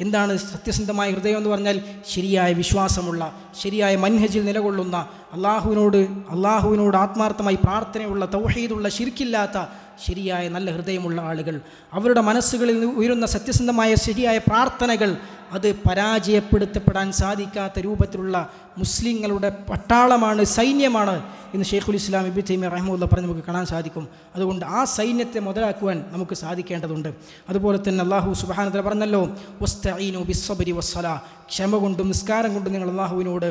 എന്താണ് സത്യസന്ധമായ ഹൃദയം എന്ന് പറഞ്ഞാൽ? ശരിയായ വിശ്വാസമുള്ള, ശരിയായ മൻഹജിൽ നിലകൊള്ളുന്ന, അള്ളാഹുവിനോട് ആത്മാർത്ഥമായി പ്രാർത്ഥനയുള്ള, തൗഹീദുള്ള, ശിർക്കില്ലാത്ത ശരിയായ നല്ല ഹൃദയമുള്ള ആളുകൾ. അവരുടെ മനസ്സുകളിൽ ഉയരുന്ന സത്യസന്ധമായ ശരിയായ പ്രാർത്ഥനകൾ അത് പരാജയപ്പെടുത്തപ്പെടാൻ സാധിക്കാത്ത രൂപത്തിലുള്ള മുസ്ലിങ്ങളുടെ പട്ടാളമാണ്, സൈന്യമാണ് എന്ന് ശൈഖുൽ ഇസ്ലാം ഇബ്നു തൈമിയ്യ റഹിമഹുല്ലാഹ് പറഞ്ഞ് നമുക്ക് കാണാൻ സാധിക്കും. അതുകൊണ്ട് ആ സൈന്യത്തെ മുതലാക്കുവാൻ നമുക്ക് സാധിക്കേണ്ടതുണ്ട്. അതുപോലെ തന്നെ അല്ലാഹു സുബ്ഹാനഹു വ തആല പറഞ്ഞല്ലോ, വസ്തഈനു ബിസ്സബ്രി വസ്സലാ, ക്ഷമ കൊണ്ടും നിസ്കാരം കൊണ്ടും നിങ്ങൾ അല്ലാഹുവിനോട്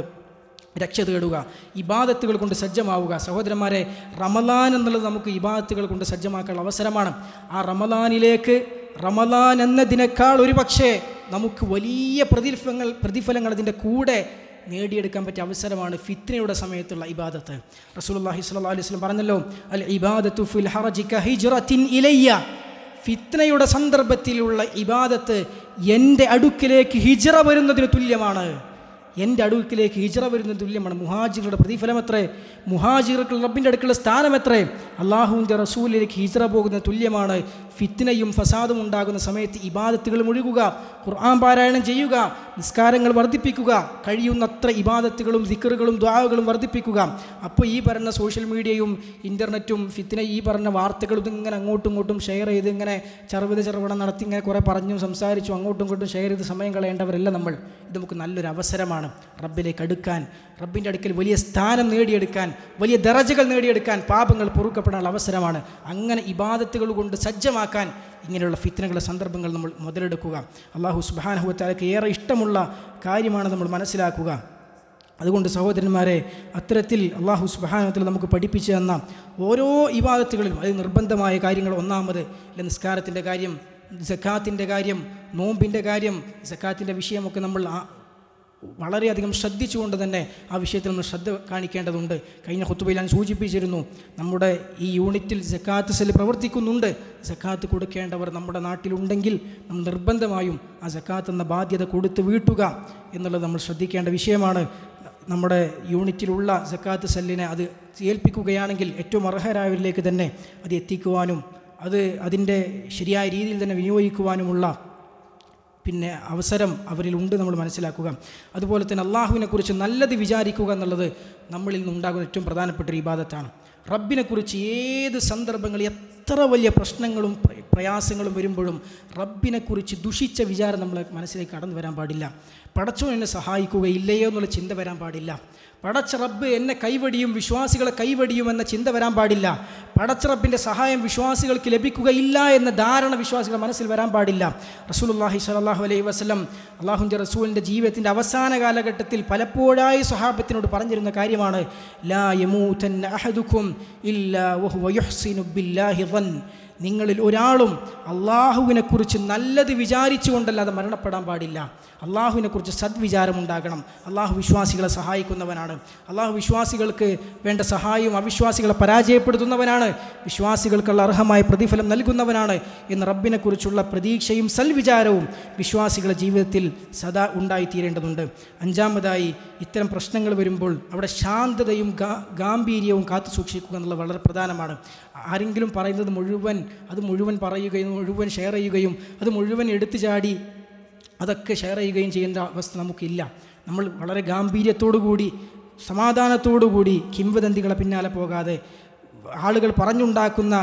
രക്ഷ തേടുക, ഇബാദത്തുകൾ കൊണ്ട് സജ്ജമാവുക. സഹോദരന്മാരെ, റമളാൻ എന്നുള്ളത് നമുക്ക് ഇബാദത്തുകൾ കൊണ്ട് സജ്ജമാക്കാനുള്ള അവസരമാണ്. ആ റമളാൻ എന്നതിനേക്കാൾ ഒരു പക്ഷേ നമുക്ക് വലിയ പ്രതിഫലങ്ങൾ അതിൻ്റെ കൂടെ നേടിയെടുക്കാൻ പറ്റിയ അവസരമാണ് ഫിത്നയുടെ സമയത്തുള്ള ഇബാദത്ത്. റസൂലുള്ളാഹി സ്വല്ലല്ലാഹു അലൈഹി വസല്ലം പറഞ്ഞല്ലോ, അൽ ഇബാദത്തു ഫിൽ ഹറജി കഹിജ്റത്തിൻ ഇലയ്യ, ഫിത്നയുടെ സന്ദർഭത്തിലുള്ള ഇബാദത്ത് എൻ്റെ അടുക്കിലേക്ക് ഹിജ്റ വരുന്നതിന് തുല്യമാണ്. എൻ്റെ അടുക്കിലേക്ക് ഹിജ്റ വരുന്നതിന് തുല്യമാണ്. മുഹാജിറുടെ പ്രതിഫലം എത്രേ, മുഹാജിറുകൾ റബ്ബിൻ്റെ അടുക്കുള്ള സ്ഥാനം എത്രേ, അള്ളാഹുവിൻ്റെ റസൂലിലേക്ക് ഹിജ്റ പോകുന്ന തുല്യമാണ്. ഫിത്നയും ഫസാദും ഉണ്ടാകുന്ന സമയത്ത് ഇബാദത്തുകൾ മുഴുകുക, ഖുർആൻ പാരായണം ചെയ്യുക, നിസ്കാരങ്ങൾ വർദ്ധിപ്പിക്കുക, കഴിയുന്നത്ര ഇബാദത്തുകളും ദിക്റുകളും ദുആകളും വർദ്ധിപ്പിക്കുക. അപ്പോൾ ഈ പറഞ്ഞ സോഷ്യൽ മീഡിയയും ഇൻ്റർനെറ്റും ഈ പറഞ്ഞ വാർത്തകളും ഇതിങ്ങനെ അങ്ങോട്ടും ഇങ്ങോട്ടും ഷെയർ ചെയ്ത് ഇങ്ങനെ ചെറുവണം നടത്തി ഇങ്ങനെ കുറേ പറഞ്ഞും സംസാരിച്ചും അങ്ങോട്ടും ഇങ്ങോട്ടും ഷെയർ ചെയ്ത് സമയം കളയേണ്ടവരല്ല നമ്മൾ. ഇത് നമുക്ക് നല്ലൊരു അവസരമാണ് റബ്ബിലേക്ക് അടുക്കാൻ, റബ്ബിൻ്റെ അടുക്കൽ വലിയ സ്ഥാനം നേടിയെടുക്കാൻ, വലിയ ദറജകൾ നേടിയെടുക്കാൻ, പാപങ്ങൾ പൊറുക്കപ്പെടാനുള്ള അവസരമാണ്. അങ്ങനെ ഇബാദത്തുകൾ കൊണ്ട് സജ്ജമാക്കാൻ ഇങ്ങനെയുള്ള ഫിത്നകളുടെ സന്ദർഭങ്ങൾ നമ്മൾ മുതലെടുക്കുക. അല്ലാഹു സുബ്ഹാനഹു വ തആലയ്ക്ക് ഏറെ ഇഷ്ടമുള്ള കാര്യമാണ് നമ്മൾ മനസ്സിലാക്കുക. അതുകൊണ്ട് സഹോദരന്മാരെ, അത്തരത്തിൽ അല്ലാഹു സുബ്ഹാനഹു വ തആല നമുക്ക് പഠിപ്പിച്ചു തന്ന ഓരോ ഇബാദത്തുകളിലും അത് നിർബന്ധമായ കാര്യങ്ങൾ, ഒന്നാമത് നിസ്കാരത്തിൻ്റെ കാര്യം, സക്കാത്തിൻ്റെ കാര്യം, നോമ്പിൻ്റെ കാര്യം, സക്കാത്തിൻ്റെ വിഷയമൊക്കെ നമ്മൾ വളരെയധികം ശ്രദ്ധിച്ചുകൊണ്ട് തന്നെ ആ വിഷയത്തിൽ നമ്മൾ ശ്രദ്ധ കാണിക്കേണ്ടതുണ്ട്. കഴിഞ്ഞ ഖുതുബയിൽ ഞാൻ സൂചിപ്പിച്ചിരുന്നു, നമ്മുടെ ഈ യൂണിറ്റിൽ സക്കാത്ത് സെൽ പ്രവർത്തിക്കുന്നുണ്ട്. സക്കാത്ത് കൊടുക്കേണ്ടവർ നമ്മുടെ നാട്ടിലുണ്ടെങ്കിൽ നമ്മൾ നിർബന്ധമായും ആ സക്കാത്ത് എന്ന ബാധ്യത കൊടുത്ത് വീട്ടുക എന്നുള്ളത് നമ്മൾ ശ്രദ്ധിക്കേണ്ട വിഷയമാണ്. നമ്മുടെ യൂണിറ്റിലുള്ള സക്കാത്ത് സെല്ലിനെ അത് ഏൽപ്പിക്കുകയാണെങ്കിൽ ഏറ്റവും അർഹരായവരിലേക്ക് തന്നെ അത് എത്തിക്കുവാനും അത് അതിൻ്റെ ശരിയായ രീതിയിൽ തന്നെ വിനിയോഗിക്കുവാനുമുള്ള അവസരം അവരിലുണ്ട് നമ്മൾ മനസ്സിലാക്കുക. അതുപോലെ തന്നെ അള്ളാഹുവിനെക്കുറിച്ച് നല്ലത് വിചാരിക്കുക എന്നുള്ളത് നമ്മളിൽ നിന്നുണ്ടാകുന്ന ഏറ്റവും പ്രധാനപ്പെട്ട ഒരു ഇബാദത്താണ്. റബ്ബിനെക്കുറിച്ച് ഏത് സന്ദർഭങ്ങളിൽ എത്ര വലിയ പ്രശ്നങ്ങളും പ്രയാസങ്ങളും വരുമ്പോഴും റബ്ബിനെക്കുറിച്ച് ദുഷിച്ച വിചാരം നമ്മളെ മനസ്സിലേക്ക് കടന്നു വരാൻ പാടില്ല. പടച്ചോൻ എന്നെ സഹായിക്കുകയില്ലയോ എന്നുള്ള ചിന്ത വരാൻ പാടില്ല. പടച്ച റബ്ബ് എന്നെ കൈവടിയും, വിശ്വാസികളെ കൈവടിയും എന്ന ചിന്ത വരാൻ പാടില്ല. പടച്ച റബ്ബിൻ്റെ സഹായം വിശ്വാസികൾക്ക് ലഭിക്കുകയില്ല എന്ന ധാരണ വിശ്വാസികളുടെ മനസ്സിൽ വരാൻ പാടില്ല. റസൂലുള്ളാഹി സ്വല്ലല്ലാഹു അലൈഹി വസല്ലം അള്ളാഹുവിൻ്റെ റസൂലിൻ്റെ ജീവിതത്തിൻ്റെ അവസാന കാലഘട്ടത്തിൽ പലപ്പോഴായി സ്വഹാബത്തിനോട് പറഞ്ഞിരുന്ന കാര്യമാണ്, ലാ യമൂതന്ന അഹദുക്കും ഇല്ലാ വഹുവ യുഹ്സിനു ബില്ലാഹി ളൻ. നിങ്ങളിൽ ഒരാളും അള്ളാഹുവിനെക്കുറിച്ച് നല്ലത് വിചാരിച്ചുകൊണ്ടല്ലാതെ മരണപ്പെടാൻ പാടില്ല. അള്ളാഹുവിനെക്കുറിച്ച് സദ്വിചാരമുണ്ടാകണം. അള്ളാഹു വിശ്വാസികളെ സഹായിക്കുന്നവനാണ്. അള്ളാഹു വിശ്വാസികൾക്ക് വേണ്ട സഹായവും അവിശ്വാസികളെ പരാജയപ്പെടുത്തുന്നവനാണ്. വിശ്വാസികൾക്കുള്ള അർഹമായ പ്രതിഫലം നൽകുന്നവനാണ് എന്ന റബ്ബിനെക്കുറിച്ചുള്ള പ്രതീക്ഷയും സൽവിചാരവും വിശ്വാസികളുടെ ജീവിതത്തിൽ സദാ ഉണ്ടായിത്തീരേണ്ടതുണ്ട്. അഞ്ചാമതായി, ഇത്തരം പ്രശ്നങ്ങൾ വരുമ്പോൾ അവിടെ ശാന്തതയും ഗാംഭീര്യവും കാത്തു സൂക്ഷിക്കുക എന്നുള്ളത് വളരെ പ്രധാനമാണ്. ആരെങ്കിലും പറയുന്നത് മുഴുവൻ പറയുകയും മുഴുവൻ ഷെയർ ചെയ്യുകയും അത് മുഴുവൻ എടുത്തു ചാടി അതൊക്കെ ഷെയർ ചെയ്യുകയും ചെയ്യേണ്ട അവസ്ഥ നമുക്കില്ല. നമ്മൾ വളരെ ഗാംഭീര്യത്തോടുകൂടി സമാധാനത്തോടുകൂടി കിംവദന്തികളെ പിന്നാലെ പോകാതെ, ആളുകൾ പറഞ്ഞുണ്ടാക്കുന്ന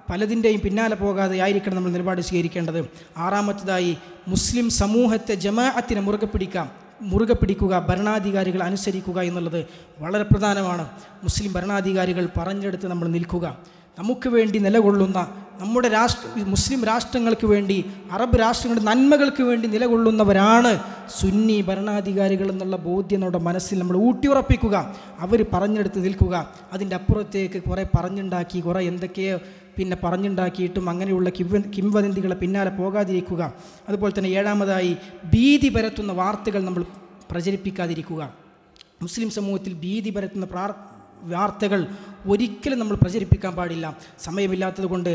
പലതിൻ്റെയും പിന്നാലെ പോകാതെ ആയിരിക്കണം നമ്മൾ നിലപാട് സ്വീകരിക്കേണ്ടത്. ആറാമത്തേതായി, മുസ്ലിം സമൂഹത്തെ ജമാഅത്തിനെ മുറുകെ പിടിക്കുക, ഭരണാധികാരികൾ അനുസരിക്കുക എന്നുള്ളത് വളരെ പ്രധാനമാണ്. മുസ്ലിം ഭരണാധികാരികൾ പറഞ്ഞെടുത്ത് നമ്മൾ നിൽക്കുക. നമുക്ക് വേണ്ടി നിലകൊള്ളുന്ന നമ്മുടെ മുസ്ലിം രാഷ്ട്രങ്ങൾക്ക് വേണ്ടി, അറബ് രാഷ്ട്രങ്ങളുടെ നന്മകൾക്ക് വേണ്ടി നിലകൊള്ളുന്നവരാണ് സുന്നി ഭരണാധികാരികൾ എന്നുള്ള ബോധ്യം നമ്മുടെ മനസ്സിൽ നമ്മൾ ഊട്ടിയുറപ്പിക്കുക. അവർ പറഞ്ഞെടുത്ത് നിൽക്കുക. അതിൻ്റെ അപ്പുറത്തേക്ക് കുറേ പറഞ്ഞുണ്ടാക്കി, കുറേ എന്തൊക്കെയോ പറഞ്ഞുണ്ടാക്കിയിട്ടും അങ്ങനെയുള്ള കിംവദന്തികളെ പിന്നാലെ പോകാതിരിക്കുക. അതുപോലെ തന്നെ ഏഴാമതായി, ഭീതി പരത്തുന്ന വാർത്തകൾ നമ്മൾ പ്രചരിപ്പിക്കാതിരിക്കുക. മുസ്ലിം സമൂഹത്തിൽ ഭീതി പരത്തുന്ന വാർത്തകൾ ഒരിക്കലും നമ്മൾ പ്രചരിപ്പിക്കാൻ പാടില്ല. സമയമില്ലാത്തത് കൊണ്ട്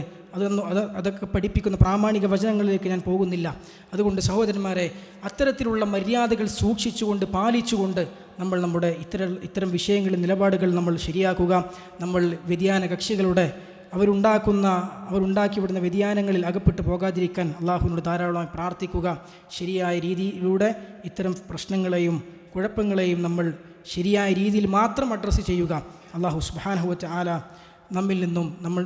അതൊക്കെ പഠിപ്പിക്കുന്ന പ്രാമാണിക വചനങ്ങളിലേക്ക് ഞാൻ പോകുന്നില്ല. അതുകൊണ്ട് സഹോദരന്മാരെ, അത്തരത്തിലുള്ള മര്യാദകൾ സൂക്ഷിച്ചുകൊണ്ട് പാലിച്ചുകൊണ്ട് നമ്മൾ നമ്മുടെ ഇത്തരം വിഷയങ്ങളിൽ നിലപാടുകൾ നമ്മൾ ശരിയാക്കുക. നമ്മൾ വ്യതിയാന കക്ഷികളുടെ അവരുണ്ടാക്കിവിടുന്ന വ്യതിയാനങ്ങളിൽ അകപ്പെട്ടു പോകാതിരിക്കാൻ അള്ളാഹുവിനോട് ധാരാളമായി പ്രാർത്ഥിക്കുക. ശരിയായ രീതിയിലൂടെ ഇത്തരം പ്രശ്നങ്ങളെയും കുഴപ്പങ്ങളെയും നമ്മൾ ശരിയായ രീതിയിൽ മാത്രം അഡ്രസ്സ് ചെയ്യുക. അള്ളാഹു സുബ്ഹാനഹു വ തആല നമ്മിൽ നിന്നും നമ്മൾ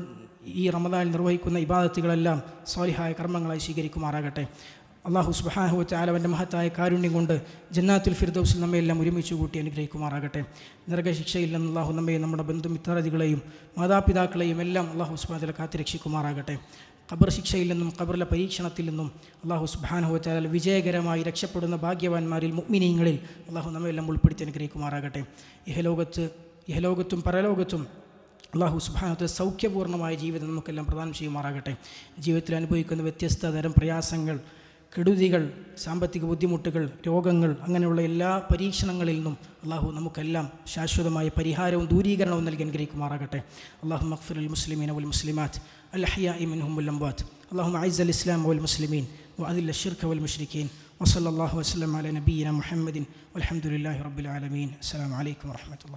ഈ റമദാനിൽ നിർവഹിക്കുന്ന ഇബാദത്തുകളെല്ലാം സ്വാലിഹായ കർമ്മങ്ങളായി സ്വീകരിക്കുമാറാകട്ടെ. അള്ളാഹു സുബ്ഹാനഹു വ തആല അവൻ്റെ മഹത്തായ കാരുണ്യം കൊണ്ട് ജന്നാത്തുൽ ഫിർദൗസിൽ നമ്മയെല്ലാം ഒരുമിച്ച് കൂട്ടി അനുഗ്രഹിക്കുമാറാകട്ടെ. നരകശിക്ഷയിൽ നിന്ന് അള്ളാഹു നമ്മയും നമ്മുടെ ബന്ധുമിത്രാദികളെയും മാതാപിതാക്കളെയും എല്ലാം അള്ളാഹു സുബ്ഹാനഹു വ തആല കാത്തുരക്ഷിക്കുമാറാകട്ടെ. ഖബർ ശിക്ഷയിൽ നിന്നും ഖബറിലെ പരീക്ഷണത്തിൽ നിന്നും അള്ളാഹു സുബ്ഹാനഹു വ തആല വിജയകരമായി രക്ഷപ്പെടുന്ന ഭാഗ്യവാന്മാരിൽ മുഅ്മിനീങ്ങളിൽ അള്ളാഹു നമ്മയെല്ലാം ഉൾപ്പെടുത്തി അനുഗ്രഹിക്കുമാറാകട്ടെ. ഇഹലോകത്തും പരലോകത്തും അള്ളാഹു സുബ്ഹാനഹു വ തആല സൗഖ്യപൂർണ്ണമായ ജീവിതം നമുക്കെല്ലാം പ്രദാനം ചെയ്യുമാറാകട്ടെ. ജീവിതത്തിൽ അനുഭവിക്കുന്ന വ്യത്യസ്ത തരം പ്രയാസങ്ങൾ, കെടുതികൾ, സാമ്പത്തിക ബുദ്ധിമുട്ടുകൾ, രോഗങ്ങൾ, അങ്ങനെയുള്ള എല്ലാ പരീക്ഷണങ്ങളിൽ നിന്നും അള്ളാഹു നമുക്കെല്ലാം ശാശ്വതമായ പരിഹാരവും ദൂരീകരണവും നൽകി അനുഗ്രഹിക്കുമാറാകട്ടെ. അല്ലാഹുമ്മ മഗ്ഫിർ ലിൽ മുസ്ലിമീന വൽ മുസ്ലിമാത്ത് അൽ അഹ്യാഇ മിൻഹും വൽ അംവാത്ത്. അല്ലാഹുമ്മ അഇസ്സൽ ഇസ്ലാം വൽ മുസ്ലിമീൻ വഅദില്ല ശിർക വൽ മുശ്രിക്കീൻ. വസല്ലല്ലാഹു വസല്ലം അലാ നബിയിന മുഹമ്മദിൻ വൽഹംദുലില്ലാഹി റബ്ബിൽ ആലമീൻ. അസ്സലാമു അലൈക്കും വറഹ്മത്തുള്ളാഹി.